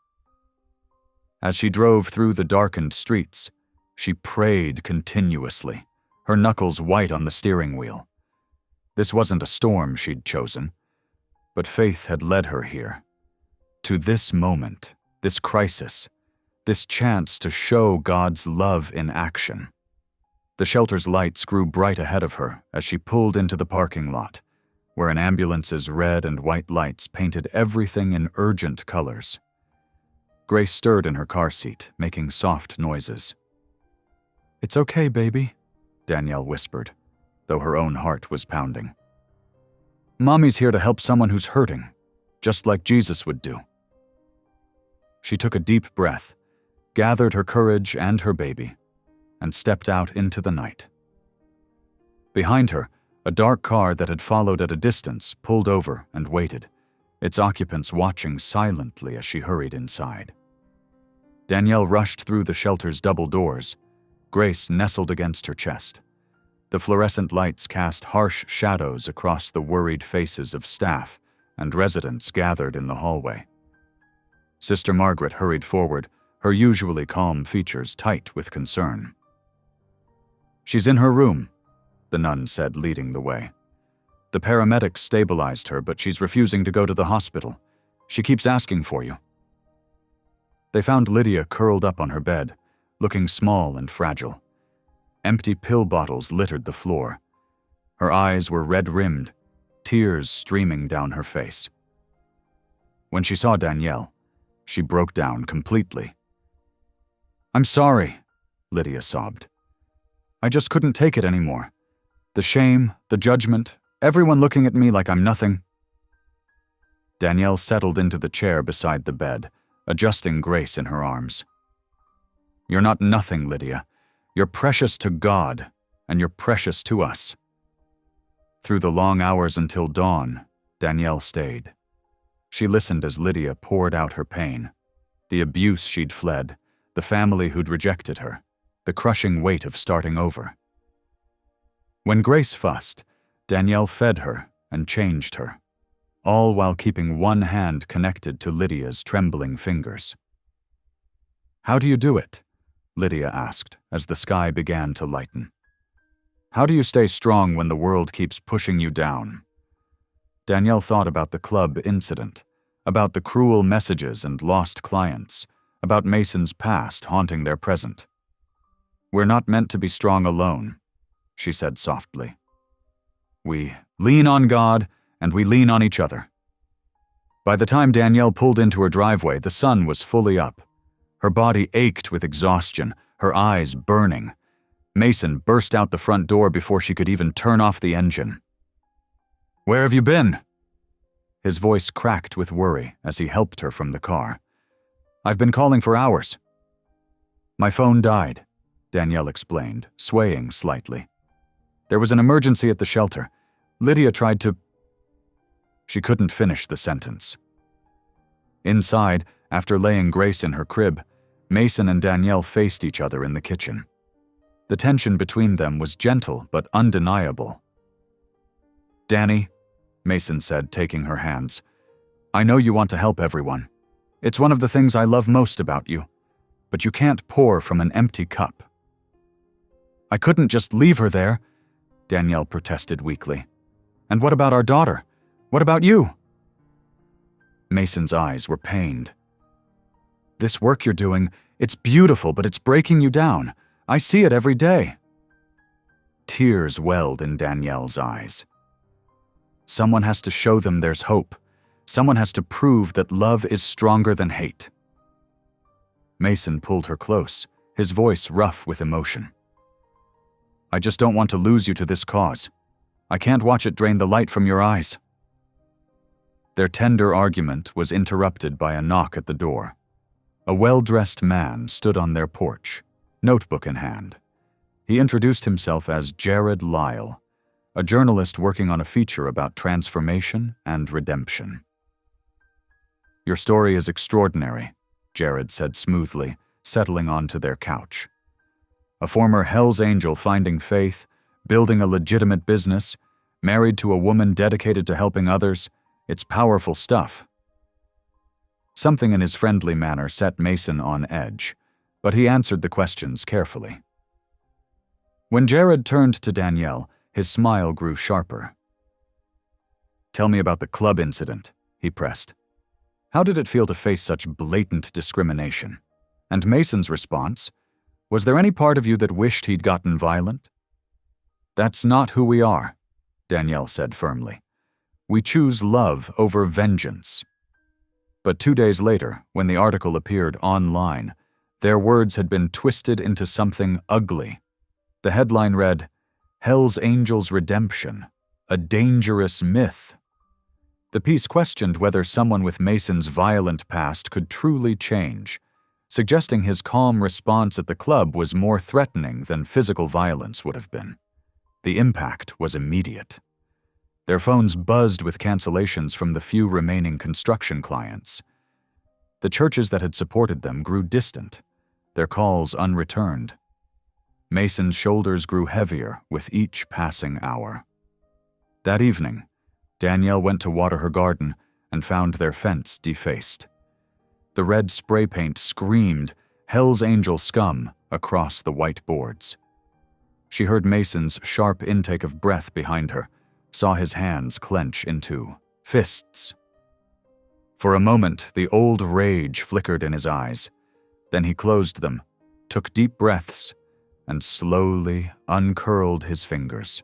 As she drove through the darkened streets, she prayed continuously, her knuckles white on the steering wheel. This wasn't a storm she'd chosen, but faith had led her here. To this moment, this crisis, this chance to show God's love in action. The shelter's lights grew bright ahead of her as she pulled into the parking lot, where an ambulance's red and white lights painted everything in urgent colors. Grace stirred in her car seat, making soft noises. "It's okay, baby," Danielle whispered, though her own heart was pounding. "Mommy's here to help someone who's hurting, just like Jesus would do." She took a deep breath, gathered her courage and her baby, and stepped out into the night. Behind her, a dark car that had followed at a distance pulled over and waited, its occupants watching silently as she hurried inside. Danielle rushed through the shelter's double doors, Grace nestled against her chest. The fluorescent lights cast harsh shadows across the worried faces of staff and residents gathered in the hallway. Sister Margaret hurried forward, her usually calm features tight with concern. "She's in her room," the nun said, leading the way. "The paramedics stabilized her, but she's refusing to go to the hospital. She keeps asking for you." They found Lydia curled up on her bed, looking small and fragile. Empty pill bottles littered the floor. Her eyes were red-rimmed, tears streaming down her face. When she saw Danielle, she broke down completely. "I'm sorry," Lydia sobbed. "I just couldn't take it anymore. The shame, the judgment, everyone looking at me like I'm nothing." Danielle settled into the chair beside the bed, adjusting Grace in her arms. "You're not nothing, Lydia. You're precious to God, and you're precious to us." Through the long hours until dawn, Danielle stayed. She listened as Lydia poured out her pain, the abuse she'd fled, the family who'd rejected her, the crushing weight of starting over. When Grace fussed, Danielle fed her and changed her, all while keeping one hand connected to Lydia's trembling fingers. "How do you do it?" Lydia asked as the sky began to lighten. "How do you stay strong when the world keeps pushing you down?" Danielle thought about the club incident, about the cruel messages and lost clients, about Mason's past haunting their present. "We're not meant to be strong alone," she said softly. "We lean on God, and we lean on each other." By the time Danielle pulled into her driveway, the sun was fully up. Her body ached with exhaustion, her eyes burning. Mason burst out the front door before she could even turn off the engine. "Where have you been?" His voice cracked with worry as he helped her from the car. "I've been calling for hours." "My phone died," Danielle explained, swaying slightly. "There was an emergency at the shelter. Lydia tried to—" She couldn't finish the sentence. Inside, after laying Grace in her crib, Mason and Danielle faced each other in the kitchen. The tension between them was gentle but undeniable. "Danny," Mason said, taking her hands, "I know you want to help everyone. It's one of the things I love most about you, but you can't pour from an empty cup." "I couldn't just leave her there," Danielle protested weakly. "And what about our daughter? What about you?" Mason's eyes were pained. "This work you're doing, it's beautiful, but it's breaking you down. I see it every day." Tears welled in Danielle's eyes. Someone has to show them there's hope. Someone has to prove that love is stronger than hate. Mason pulled her close, his voice rough with emotion. "I just don't want to lose you to this cause. I can't watch it drain the light from your eyes." Their tender argument was interrupted by a knock at the door. A well-dressed man stood on their porch, notebook in hand. He introduced himself as Jared Lyle, a journalist working on a feature about transformation and redemption. "Your story is extraordinary," Jared said smoothly, settling onto their couch. "A former Hell's Angel finding faith, building a legitimate business, married to a woman dedicated to helping others. It's powerful stuff." Something in his friendly manner set Mason on edge, but he answered the questions carefully. When Jared turned to Danielle, his smile grew sharper. "Tell me about the club incident," he pressed. "How did it feel to face such blatant discrimination?" And Mason's response, "Was there any part of you that wished he'd gotten violent?" "That's not who we are," Danielle said firmly. "We choose love over vengeance." But 2 days later, when the article appeared online, their words had been twisted into something ugly. The headline read, "Hell's Angels Redemption, a dangerous myth." The piece questioned whether someone with Mason's violent past could truly change, suggesting his calm response at the club was more threatening than physical violence would have been. The impact was immediate. Their phones buzzed with cancellations from the few remaining construction clients. The churches that had supported them grew distant, their calls unreturned. Mason's shoulders grew heavier with each passing hour. That evening, Danielle went to water her garden and found their fence defaced. The red spray paint screamed Hell's Angel scum across the white boards. She heard Mason's sharp intake of breath behind her, saw his hands clench into fists. For a moment, the old rage flickered in his eyes. Then he closed them, took deep breaths, and slowly uncurled his fingers.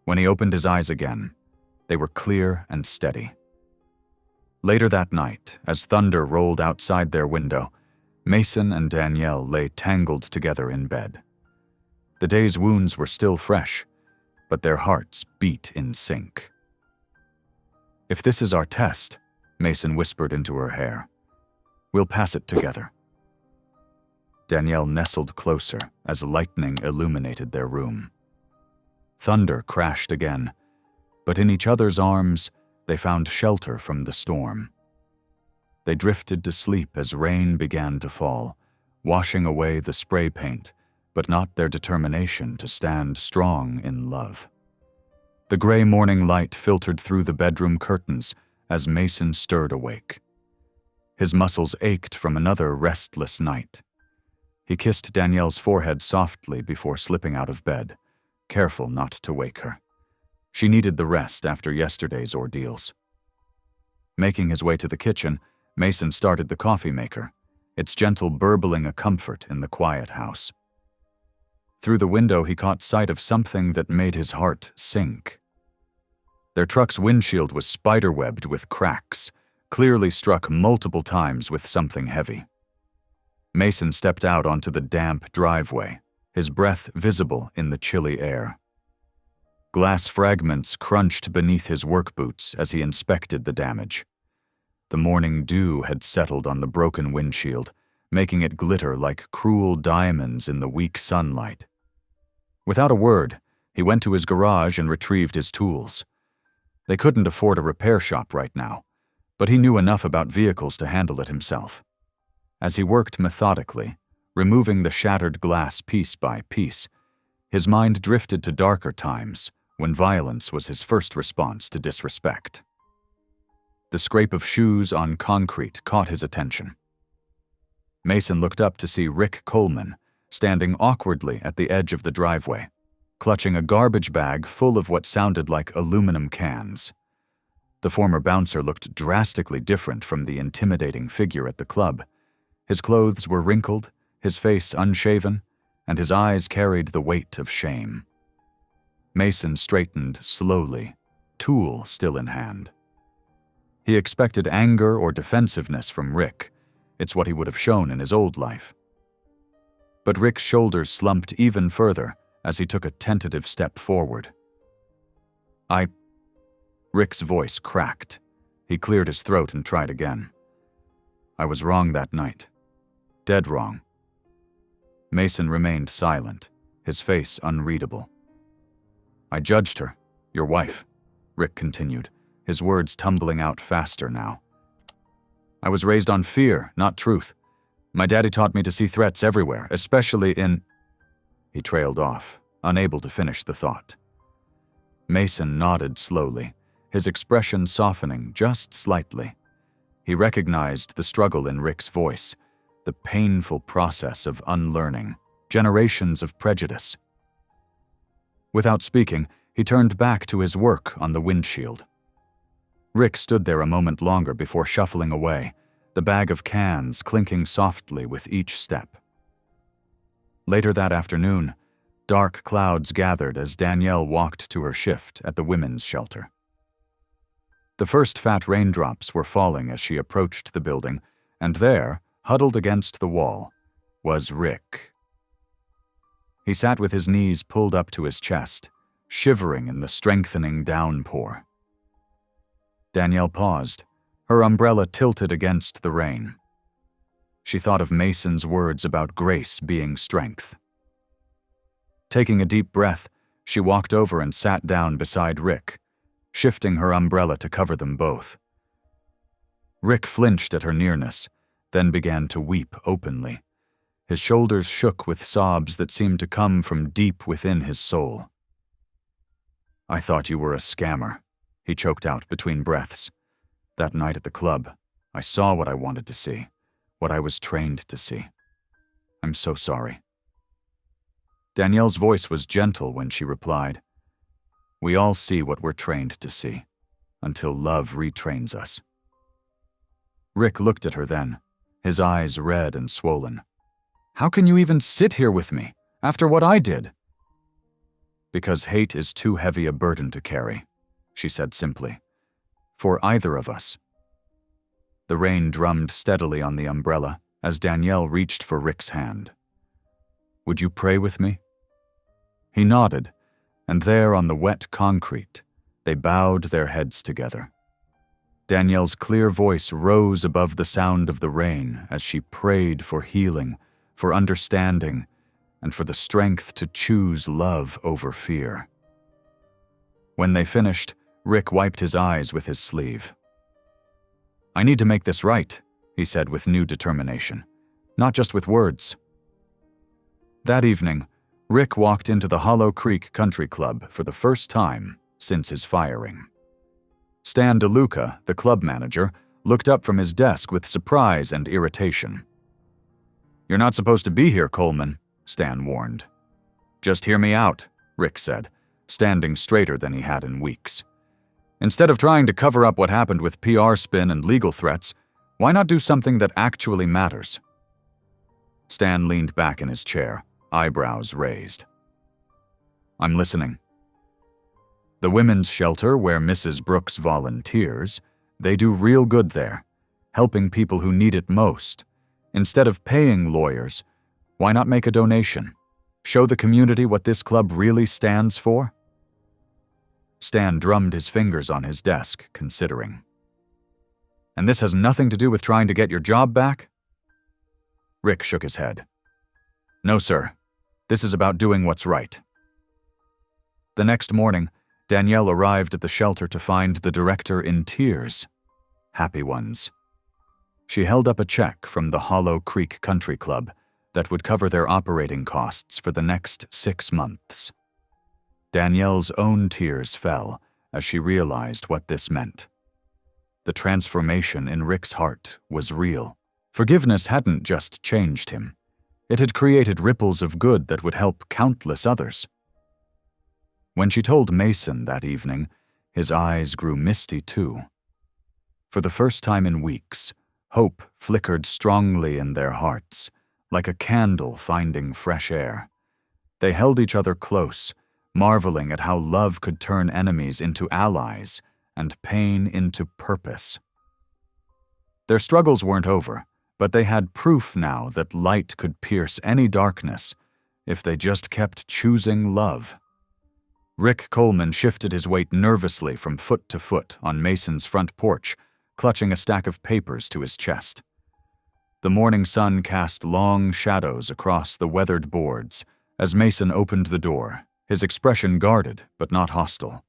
When he opened his eyes again, they were clear and steady. Later that night, as thunder rolled outside their window, Mason and Danielle lay tangled together in bed. The day's wounds were still fresh, but their hearts beat in sync. "If this is our test," Mason whispered into her hair, "we'll pass it together." Danielle nestled closer as lightning illuminated their room. Thunder crashed again, but in each other's arms, they found shelter from the storm. They drifted to sleep as rain began to fall, washing away the spray paint, but not their determination to stand strong in love. The gray morning light filtered through the bedroom curtains as Mason stirred awake. His muscles ached from another restless night. He kissed Danielle's forehead softly before slipping out of bed, careful not to wake her. She needed the rest after yesterday's ordeals. Making his way to the kitchen, Mason started the coffee maker, its gentle burbling a comfort in the quiet house. Through the window, he caught sight of something that made his heart sink. Their truck's windshield was spiderwebbed with cracks, clearly struck multiple times with something heavy. Mason stepped out onto the damp driveway, his breath visible in the chilly air. Glass fragments crunched beneath his work boots as he inspected the damage. The morning dew had settled on the broken windshield, making it glitter like cruel diamonds in the weak sunlight. Without a word, he went to his garage and retrieved his tools. They couldn't afford a repair shop right now, but he knew enough about vehicles to handle it himself. As he worked methodically, removing the shattered glass piece by piece, his mind drifted to darker times when violence was his first response to disrespect. The scrape of shoes on concrete caught his attention. Mason looked up to see Rick Coleman standing awkwardly at the edge of the driveway, clutching a garbage bag full of what sounded like aluminum cans. The former bouncer looked drastically different from the intimidating figure at the club. His clothes were wrinkled, his face unshaven, and his eyes carried the weight of shame. Mason straightened slowly, tool still in hand. He expected anger or defensiveness from Rick. It's what he would have shown in his old life. But Rick's shoulders slumped even further as he took a tentative step forward. Rick's voice cracked. He cleared his throat and tried again. I was wrong that night. Dead wrong. Mason remained silent, his face unreadable. I judged her, your wife, Rick continued, his words tumbling out faster now. I was raised on fear, not truth. My daddy taught me to see threats everywhere, especially in... He trailed off, unable to finish the thought. Mason nodded slowly, his expression softening just slightly. He recognized the struggle in Rick's voice, the painful process of unlearning, generations of prejudice. Without speaking, he turned back to his work on the windshield. Rick stood there a moment longer before shuffling away, the bag of cans clinking softly with each step. Later that afternoon, dark clouds gathered as Danielle walked to her shift at the women's shelter. The first fat raindrops were falling as she approached the building, and there, huddled against the wall, was Rick. He sat with his knees pulled up to his chest, shivering in the strengthening downpour. Danielle paused, her umbrella tilted against the rain. She thought of Mason's words about grace being strength. Taking a deep breath, she walked over and sat down beside Rick, shifting her umbrella to cover them both. Rick flinched at her nearness, then began to weep openly. His shoulders shook with sobs that seemed to come from deep within his soul. I thought you were a scammer, he choked out between breaths. That night at the club, I saw what I wanted to see, what I was trained to see. I'm so sorry. Danielle's voice was gentle when she replied, We all see what we're trained to see, until love retrains us. Rick looked at her then, his eyes red and swollen. How can you even sit here with me, after what I did? Because hate is too heavy a burden to carry, she said simply. For either of us. The rain drummed steadily on the umbrella as Danielle reached for Rick's hand. Would you pray with me? He nodded, and there on the wet concrete, they bowed their heads together. Danielle's clear voice rose above the sound of the rain as she prayed for healing, for understanding, and for the strength to choose love over fear. When they finished, Rick wiped his eyes with his sleeve. I need to make this right, he said with new determination, not just with words. That evening, Rick walked into the Hollow Creek Country Club for the first time since his firing. Stan DeLuca, the club manager, looked up from his desk with surprise and irritation. You're not supposed to be here, Coleman, Stan warned. Just hear me out, Rick said, standing straighter than he had in weeks. Instead of trying to cover up what happened with PR spin and legal threats, why not do something that actually matters? Stan leaned back in his chair, eyebrows raised. I'm listening. The women's shelter where Mrs. Brooks volunteers, they do real good there, helping people who need it most. Instead of paying lawyers, why not make a donation? Show the community what this club really stands for? Stan drummed his fingers on his desk, considering. And this has nothing to do with trying to get your job back? Rick shook his head. No, sir. This is about doing what's right. The next morning, Danielle arrived at the shelter to find the director in tears. Happy ones. She held up a check from the Hollow Creek Country Club that would cover their operating costs for the next 6 months. Danielle's own tears fell as she realized what this meant. The transformation in Rick's heart was real. Forgiveness hadn't just changed him. It had created ripples of good that would help countless others. When she told Mason that evening, his eyes grew misty too. For the first time in weeks, hope flickered strongly in their hearts, like a candle finding fresh air. They held each other close, marveling at how love could turn enemies into allies and pain into purpose. Their struggles weren't over, but they had proof now that light could pierce any darkness if they just kept choosing love. Rick Coleman shifted his weight nervously from foot to foot on Mason's front porch, clutching a stack of papers to his chest. The morning sun cast long shadows across the weathered boards as Mason opened the door, his expression guarded but not hostile.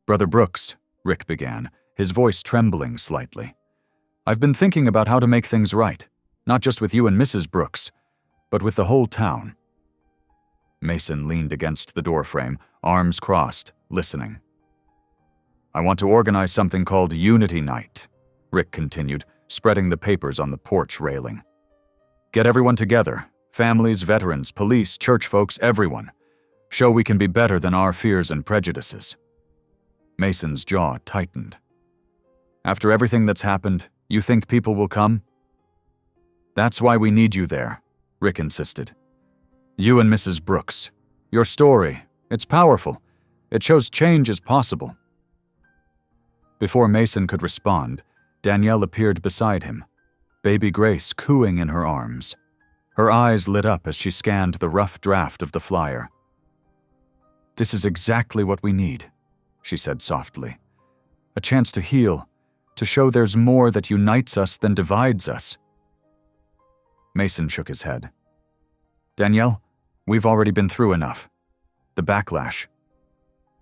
"Brother Brooks," Rick began, his voice trembling slightly. "I've been thinking about how to make things right, not just with you and Mrs. Brooks, but with the whole town." Mason leaned against the doorframe, arms crossed, listening. "I want to organize something called Unity Night," Rick continued, spreading the papers on the porch railing. "Get everyone together, families, veterans, police, church folks, everyone. Show we can be better than our fears and prejudices." Mason's jaw tightened. "After everything that's happened, you think people will come?" "That's why we need you there," Rick insisted. "You and Mrs. Brooks. Your story, it's powerful. It shows change is possible." Before Mason could respond, Danielle appeared beside him, baby Grace cooing in her arms. Her eyes lit up as she scanned the rough draft of the flyer. "This is exactly what we need," she said softly. "A chance to heal, to show there's more that unites us than divides us." Mason shook his head. "Danielle, we've already been through enough. The backlash.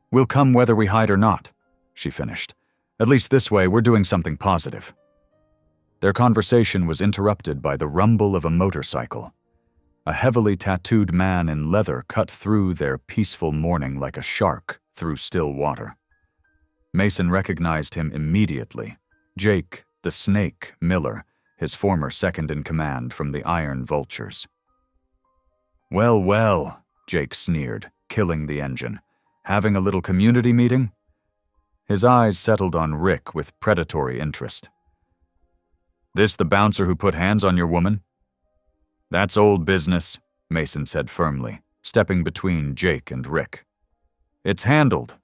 We'll come whether we hide or not," she finished. "At least this way we're doing something positive." Their conversation was interrupted by the rumble of a motorcycle. A heavily tattooed man in leather cut through their peaceful morning like a shark through still water. Mason recognized him immediately. Jake, the Snake Miller, his former second-in-command from the Iron Vultures. "Well, well," Jake sneered, killing the engine. "Having a little community meeting?" His eyes settled on Rick with predatory interest. "This the bouncer who put hands on your woman?" "That's old business," Mason said firmly, stepping between Jake and Rick. "It's handled."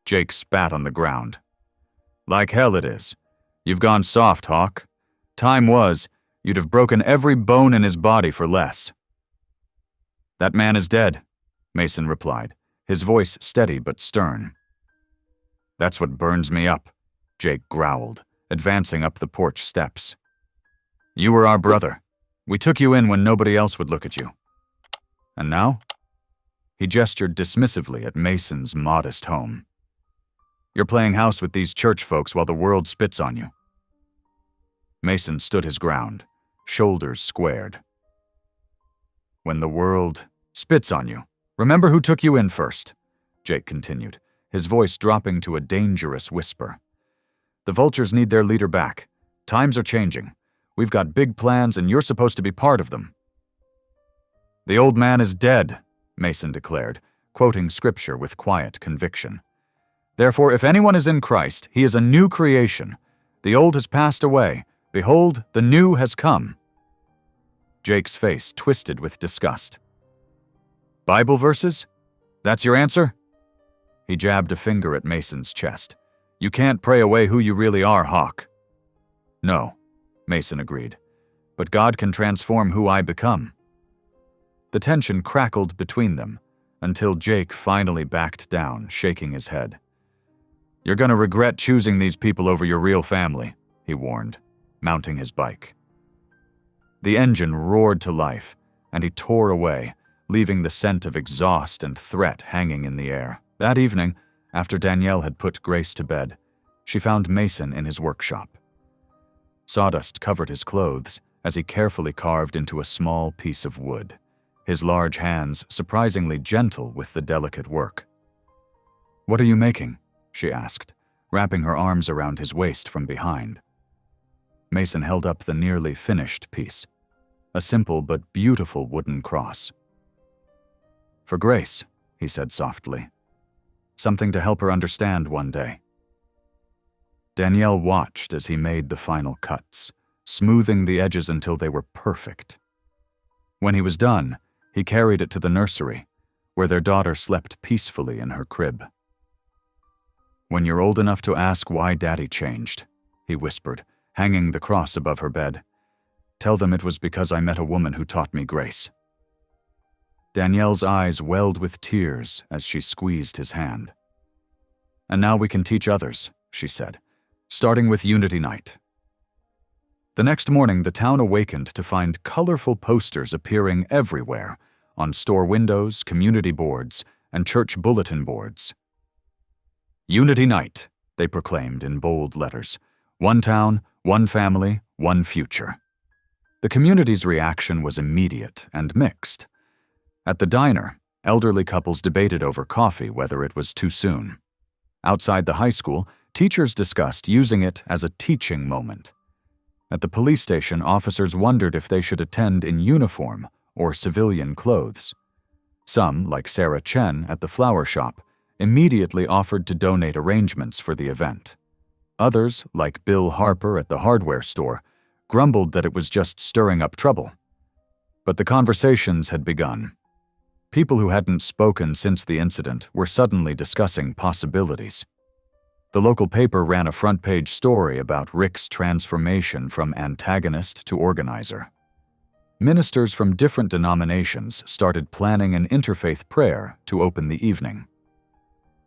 Jake spat on the ground. "Like hell it is. You've gone soft, Hawk. Time was, you'd have broken every bone in his body for less." "That man is dead," Mason replied, his voice steady but stern. "That's what burns me up," Jake growled, advancing up the porch steps. "You were our brother. We took you in when nobody else would look at you. And now?" He gestured dismissively at Mason's modest home. "You're playing house with these church folks while the world spits on you." Mason stood his ground, shoulders squared. "When the world spits on you, remember who took you in first," Jake continued, his voice dropping to a dangerous whisper. "The Vultures need their leader back. Times are changing. We've got big plans and you're supposed to be part of them." "The old man is dead," Mason declared, quoting scripture with quiet conviction. "Therefore, if anyone is in Christ, he is a new creation. The old has passed away. Behold, the new has come." Jake's face twisted with disgust. "Bible verses? That's your answer?" He jabbed a finger at Mason's chest. "You can't pray away who you really are, Hawk." "No," Mason agreed, "but God can transform who I become." The tension crackled between them until Jake finally backed down, shaking his head. "You're gonna regret choosing these people over your real family," he warned, mounting his bike. The engine roared to life, and he tore away, leaving the scent of exhaust and threat hanging in the air. That evening, after Danielle had put Grace to bed, she found Mason in his workshop. Sawdust covered his clothes as he carefully carved into a small piece of wood, his large hands surprisingly gentle with the delicate work. "What are you making?" she asked, wrapping her arms around his waist from behind. Mason held up the nearly finished piece, a simple but beautiful wooden cross. "For Grace," he said softly. "Something to help her understand one day." Danielle watched as he made the final cuts, smoothing the edges until they were perfect. When he was done, he carried it to the nursery, where their daughter slept peacefully in her crib. "When you're old enough to ask why Daddy changed," he whispered, hanging the cross above her bed, "tell them it was because I met a woman who taught me grace." Danielle's eyes welled with tears as she squeezed his hand. "And now we can teach others," she said, "starting with Unity Night." The next morning, the town awakened to find colorful posters appearing everywhere, on store windows, community boards, and church bulletin boards. Unity Night, they proclaimed in bold letters. One town, one family, one future. The community's reaction was immediate and mixed. At the diner, elderly couples debated over coffee whether it was too soon. Outside the high school, teachers discussed using it as a teaching moment. At the police station, officers wondered if they should attend in uniform or civilian clothes. Some, like Sarah Chen at the flower shop, immediately offered to donate arrangements for the event. Others, like Bill Harper at the hardware store, grumbled that it was just stirring up trouble. But the conversations had begun. People who hadn't spoken since the incident were suddenly discussing possibilities. The local paper ran a front-page story about Rick's transformation from antagonist to organizer. Ministers from different denominations started planning an interfaith prayer to open the evening.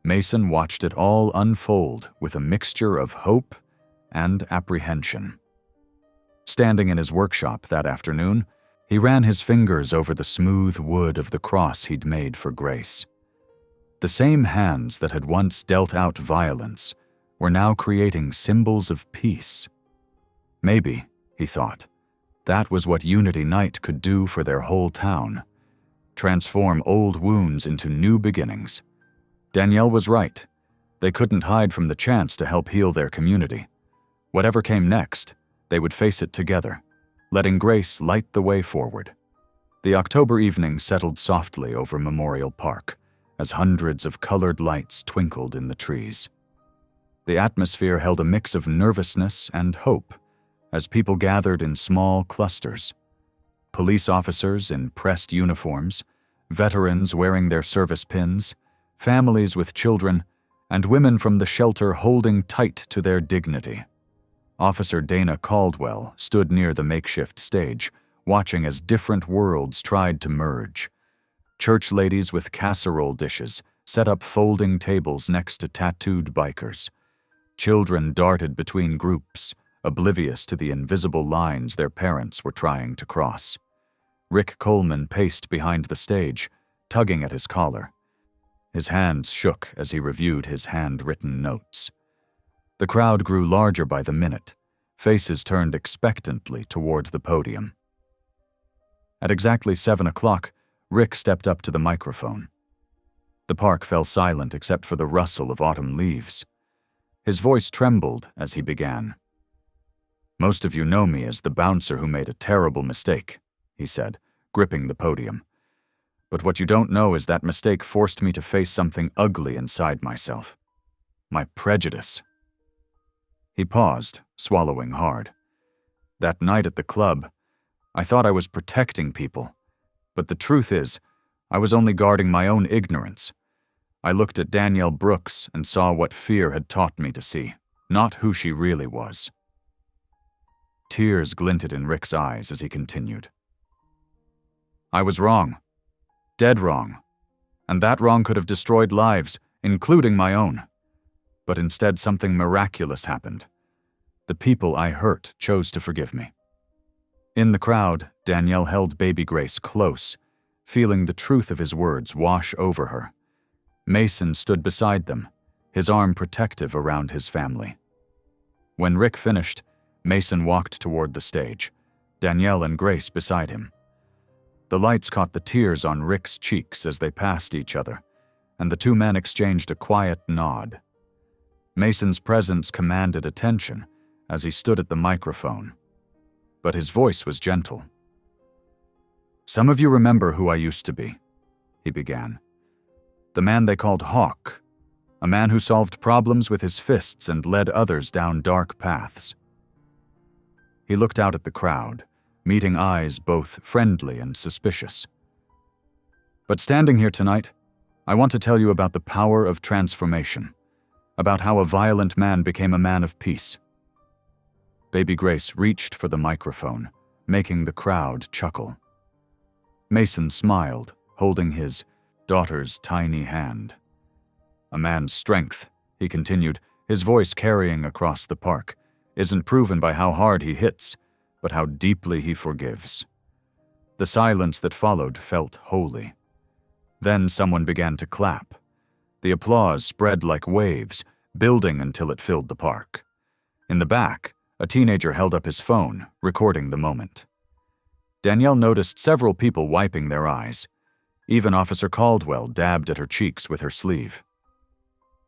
Mason watched it all unfold with a mixture of hope and apprehension. Standing in his workshop that afternoon, he ran his fingers over the smooth wood of the cross he'd made for Grace. The same hands that had once dealt out violence were now creating symbols of peace. Maybe, he thought, that was what Unity Night could do for their whole town. Transform old wounds into new beginnings. Danielle was right. They couldn't hide from the chance to help heal their community. Whatever came next, they would face it together, letting Grace light the way forward. The October evening settled softly over Memorial Park as hundreds of colored lights twinkled in the trees. The atmosphere held a mix of nervousness and hope as people gathered in small clusters. Police officers in pressed uniforms, veterans wearing their service pins, families with children, and women from the shelter holding tight to their dignity. Officer Dana Caldwell stood near the makeshift stage, watching as different worlds tried to merge. Church ladies with casserole dishes set up folding tables next to tattooed bikers. Children darted between groups, oblivious to the invisible lines their parents were trying to cross. Rick Coleman paced behind the stage, tugging at his collar. His hands shook as he reviewed his handwritten notes. The crowd grew larger by the minute. Faces turned expectantly toward the podium. At exactly 7 o'clock, Rick stepped up to the microphone. The park fell silent except for the rustle of autumn leaves. His voice trembled as he began. "Most of you know me as the bouncer who made a terrible mistake," he said, gripping the podium. "But what you don't know is that mistake forced me to face something ugly inside myself. My prejudice." He paused, swallowing hard. "That night at the club, I thought I was protecting people, but the truth is, I was only guarding my own ignorance. I looked at Danielle Brooks and saw what fear had taught me to see, not who she really was." Tears glinted in Rick's eyes as he continued. "I was wrong. Dead wrong. And that wrong could have destroyed lives, including my own. But instead something miraculous happened. The people I hurt chose to forgive me." In the crowd, Danielle held baby Grace close, feeling the truth of his words wash over her. Mason stood beside them, his arm protective around his family. When Rick finished, Mason walked toward the stage, Danielle and Grace beside him. The lights caught the tears on Rick's cheeks as they passed each other, and the two men exchanged a quiet nod. Mason's presence commanded attention as he stood at the microphone, but his voice was gentle. "Some of you remember who I used to be," he began. "The man they called Hawk, a man who solved problems with his fists and led others down dark paths." He looked out at the crowd, meeting eyes both friendly and suspicious. "But standing here tonight, I want to tell you about the power of transformation, about how a violent man became a man of peace." Baby Grace reached for the microphone, making the crowd chuckle. Mason smiled, holding his daughter's tiny hand. "A man's strength," he continued, his voice carrying across the park, "isn't proven by how hard he hits, but how deeply he forgives. The silence that followed felt holy. Then someone began to clap. The applause spread like waves, building until it filled the park. In the back, a teenager held up his phone, recording the moment. Danielle noticed several people wiping their eyes. Even Officer Caldwell dabbed at her cheeks with her sleeve.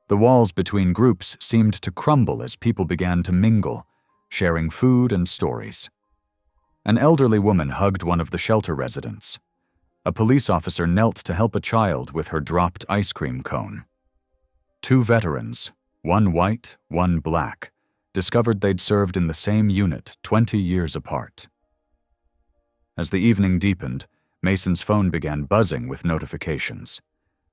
The walls between groups seemed to crumble as people began to mingle, sharing food and stories. An elderly woman hugged one of the shelter residents. A police officer knelt to help a child with her dropped ice cream cone. Two veterans, one white, one black, discovered they'd served in the same unit 20 years apart. As the evening deepened, Mason's phone began buzzing with notifications.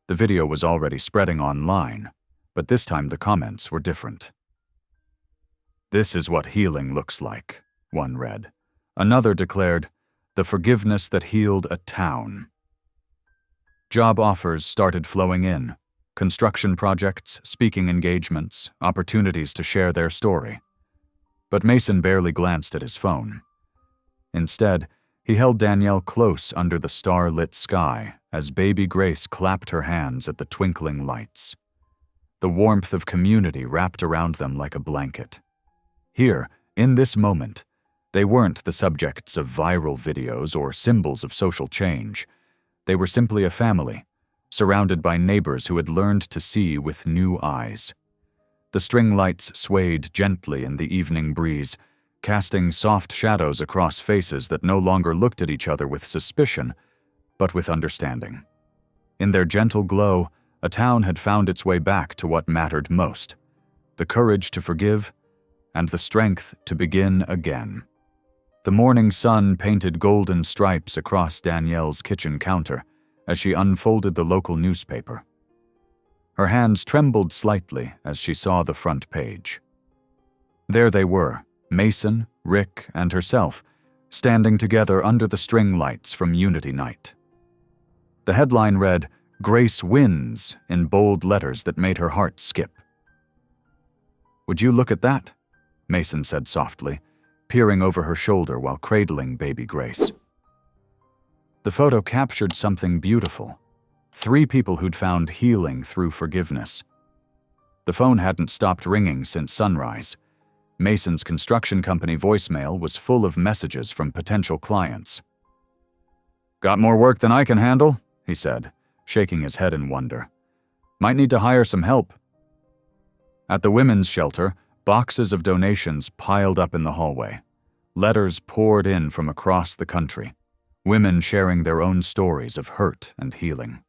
The video was already spreading online, but this time the comments were different. "This is what healing looks like," one read. Another declared, "The forgiveness that healed a town." Job offers started flowing in. Construction projects, speaking engagements, opportunities to share their story. But Mason barely glanced at his phone. Instead, he held Danielle close under the star-lit sky as baby Grace clapped her hands at the twinkling lights. The warmth of community wrapped around them like a blanket. Here, in this moment, they weren't the subjects of viral videos or symbols of social change. They were simply a family, surrounded by neighbors who had learned to see with new eyes. The string lights swayed gently in the evening breeze, casting soft shadows across faces that no longer looked at each other with suspicion, but with understanding. In their gentle glow, a town had found its way back to what mattered most: the courage to forgive and the strength to begin again. The morning sun painted golden stripes across Danielle's kitchen counter as she unfolded the local newspaper. Her hands trembled slightly as she saw the front page. There they were, Mason, Rick, and herself, standing together under the string lights from Unity Night. The headline read, "Grace Wins," in bold letters that made her heart skip. "Would you look at that?" Mason said softly, peering over her shoulder while cradling baby Grace. The photo captured something beautiful. 3 people who'd found healing through forgiveness. The phone hadn't stopped ringing since sunrise. Mason's construction company voicemail was full of messages from potential clients. "Got more work than I can handle," he said, shaking his head in wonder. "Might need to hire some help." At the women's shelter, boxes of donations piled up in the hallway. Letters poured in from across the country, women sharing their own stories of hurt and healing.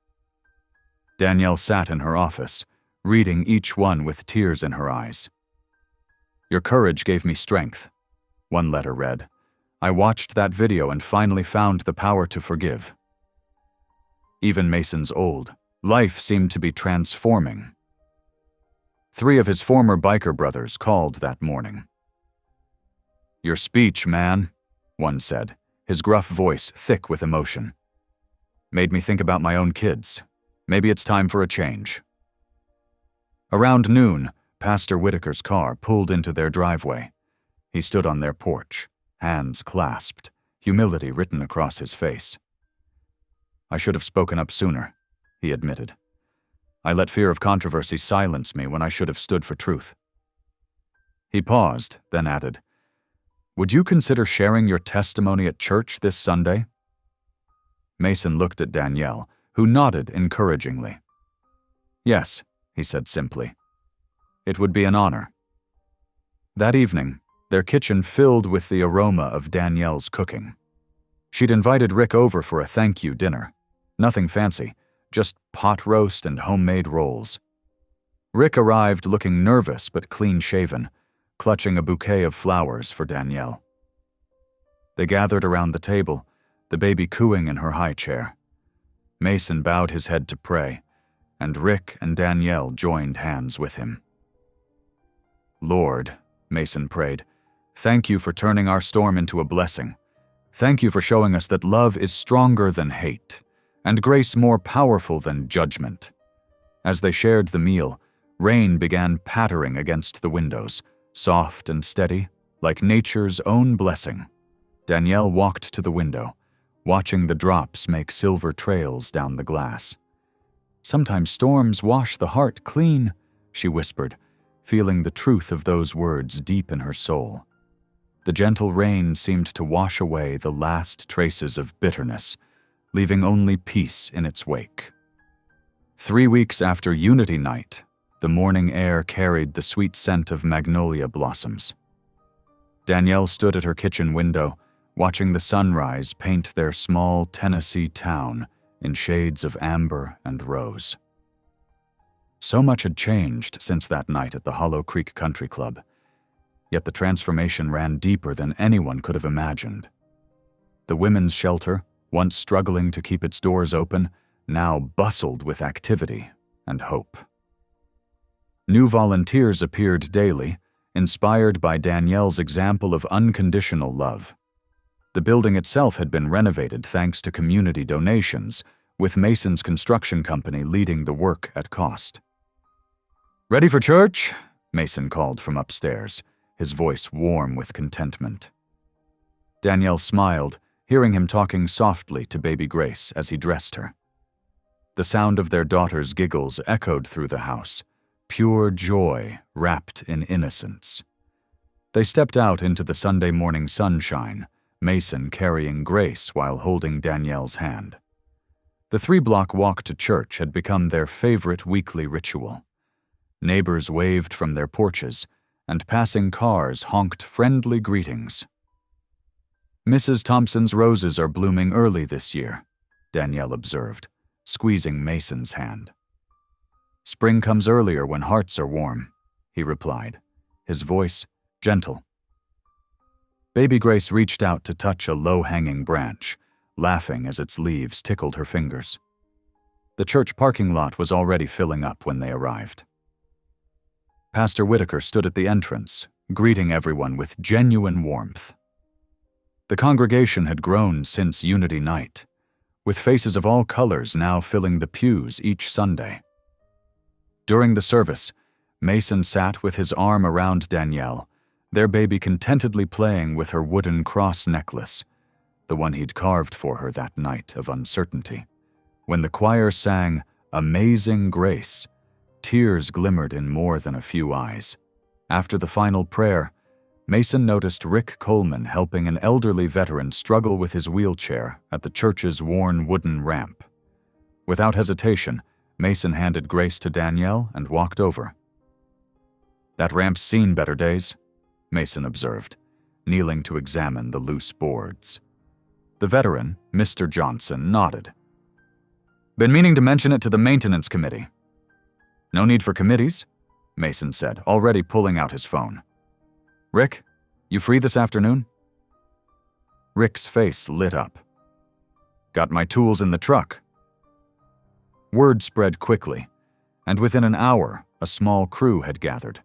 Danielle sat in her office, reading each one with tears in her eyes. "Your courage gave me strength," one letter read. "I watched that video and finally found the power to forgive." Even Mason's old life seemed to be transforming. 3 of his former biker brothers called that morning. "Your speech, man," one said, his gruff voice thick with emotion. "Made me think about my own kids. Maybe it's time for a change." Around noon, Pastor Whitaker's car pulled into their driveway. He stood on their porch, hands clasped, humility written across his face. "I should have spoken up sooner," he admitted. "I let fear of controversy silence me when I should have stood for truth." He paused, then added, "Would you consider sharing your testimony at church this Sunday?" Mason looked at Danielle, who nodded encouragingly. "Yes," he said simply. "It would be an honor." That evening, their kitchen filled with the aroma of Danielle's cooking. She'd invited Rick over for a thank you dinner. Nothing fancy, just pot roast and homemade rolls. Rick arrived looking nervous but clean-shaven, clutching a bouquet of flowers for Danielle. They gathered around the table, the baby cooing in her high chair. Mason bowed his head to pray, and Rick and Danielle joined hands with him. "Lord," Mason prayed, "thank you for turning our storm into a blessing. Thank you for showing us that love is stronger than hate, and grace more powerful than judgment." As they shared the meal, rain began pattering against the windows, soft and steady, like nature's own blessing. Danielle walked to the window, watching the drops make silver trails down the glass. "Sometimes storms wash the heart clean," she whispered, feeling the truth of those words deep in her soul. The gentle rain seemed to wash away the last traces of bitterness, leaving only peace in its wake. 3 weeks after Unity Night, the morning air carried the sweet scent of magnolia blossoms. Danielle stood at her kitchen window, watching the sunrise paint their small Tennessee town in shades of amber and rose. So much had changed since that night at the Hollow Creek Country Club, yet the transformation ran deeper than anyone could have imagined. The women's shelter, once struggling to keep its doors open, now bustled with activity and hope. New volunteers appeared daily, inspired by Danielle's example of unconditional love. The building itself had been renovated thanks to community donations, with Mason's construction company leading the work at cost. "Ready for church?" Mason called from upstairs, his voice warm with contentment. Danielle smiled, hearing him talking softly to baby Grace as he dressed her. The sound of their daughter's giggles echoed through the house, pure joy wrapped in innocence. They stepped out into the Sunday morning sunshine, Mason carrying Grace while holding Danielle's hand. The 3-block walk to church had become their favorite weekly ritual. Neighbors waved from their porches, and passing cars honked friendly greetings. "Mrs. Thompson's roses are blooming early this year," Danielle observed, squeezing Mason's hand. "Spring comes earlier when hearts are warm," he replied, his voice gentle. Baby Grace reached out to touch a low-hanging branch, laughing as its leaves tickled her fingers. The church parking lot was already filling up when they arrived. Pastor Whitaker stood at the entrance, greeting everyone with genuine warmth. The congregation had grown since Unity Night, with faces of all colors now filling the pews each Sunday. During the service, Mason sat with his arm around Danielle, their baby contentedly playing with her wooden cross necklace, the one he'd carved for her that night of uncertainty. When the choir sang "Amazing Grace," tears glimmered in more than a few eyes. After the final prayer, Mason noticed Rick Coleman helping an elderly veteran struggle with his wheelchair at the church's worn wooden ramp. Without hesitation, Mason handed Grace to Danielle and walked over. "That ramp's seen better days," Mason observed, kneeling to examine the loose boards. The veteran, Mr. Johnson, nodded. "Been meaning to mention it to the maintenance committee." "No need for committees," Mason said, already pulling out his phone. "Rick, you free this afternoon?" Rick's face lit up. "Got my tools in the truck." Word spread quickly, and within an hour, a small crew had gathered.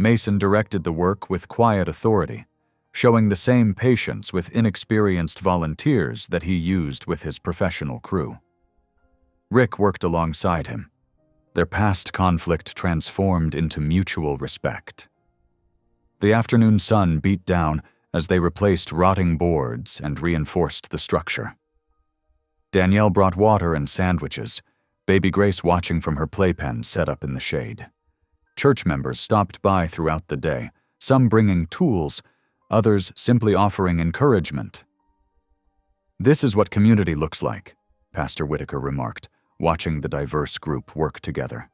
Mason directed the work with quiet authority, showing the same patience with inexperienced volunteers that he used with his professional crew. Rick worked alongside him, their past conflict transformed into mutual respect. The afternoon sun beat down as they replaced rotting boards and reinforced the structure. Danielle brought water and sandwiches, baby Grace watching from her playpen set up in the shade. Church members stopped by throughout the day, some bringing tools, others simply offering encouragement. "This is what community looks like," Pastor Whitaker remarked, watching the diverse group work together.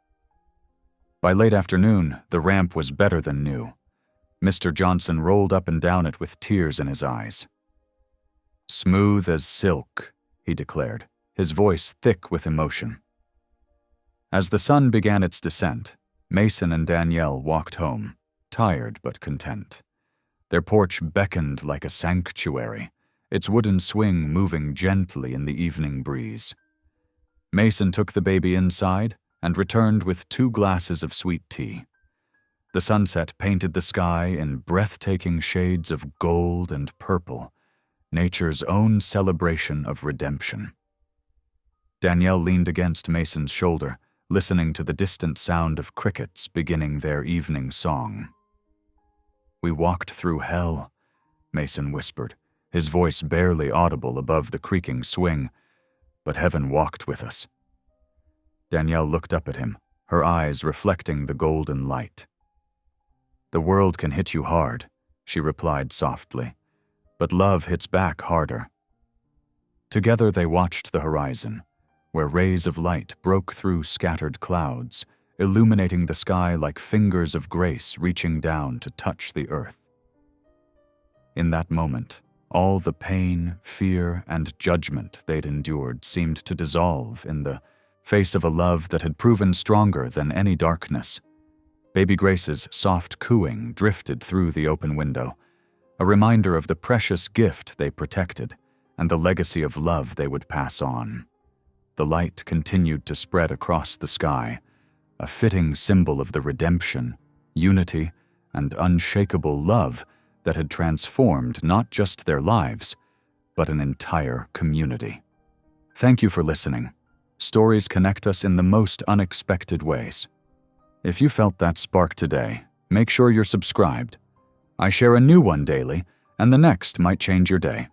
By late afternoon, the ramp was better than new. Mr. Johnson rolled up and down it with tears in his eyes. "Smooth as silk," he declared, his voice thick with emotion. As the sun began its descent, Mason and Danielle walked home, tired but content. Their porch beckoned like a sanctuary, its wooden swing moving gently in the evening breeze. Mason took the baby inside and returned with 2 glasses of sweet tea. The sunset painted the sky in breathtaking shades of gold and purple, nature's own celebration of redemption. Danielle leaned against Mason's shoulder, listening to the distant sound of crickets beginning their evening song. "We walked through hell," Mason whispered, his voice barely audible above the creaking swing, but heaven walked with us. Danielle looked up at him, her eyes reflecting the golden light. The world can hit you hard, she replied softly, but love hits back harder. Together they watched the horizon, where rays of light broke through scattered clouds, illuminating the sky like fingers of grace reaching down to touch the earth. In that moment, all the pain, fear, and judgment they'd endured seemed to dissolve in the face of a love that had proven stronger than any darkness. Baby Grace's soft cooing drifted through the open window, a reminder of the precious gift they protected and the legacy of love they would pass on. The light continued to spread across the sky, a fitting symbol of the redemption, unity, and unshakable love that had transformed not just their lives, but an entire community. Thank you for listening. Stories connect us in the most unexpected ways. If you felt that spark today, make sure you're subscribed. I share a new one daily, and the next might change your day.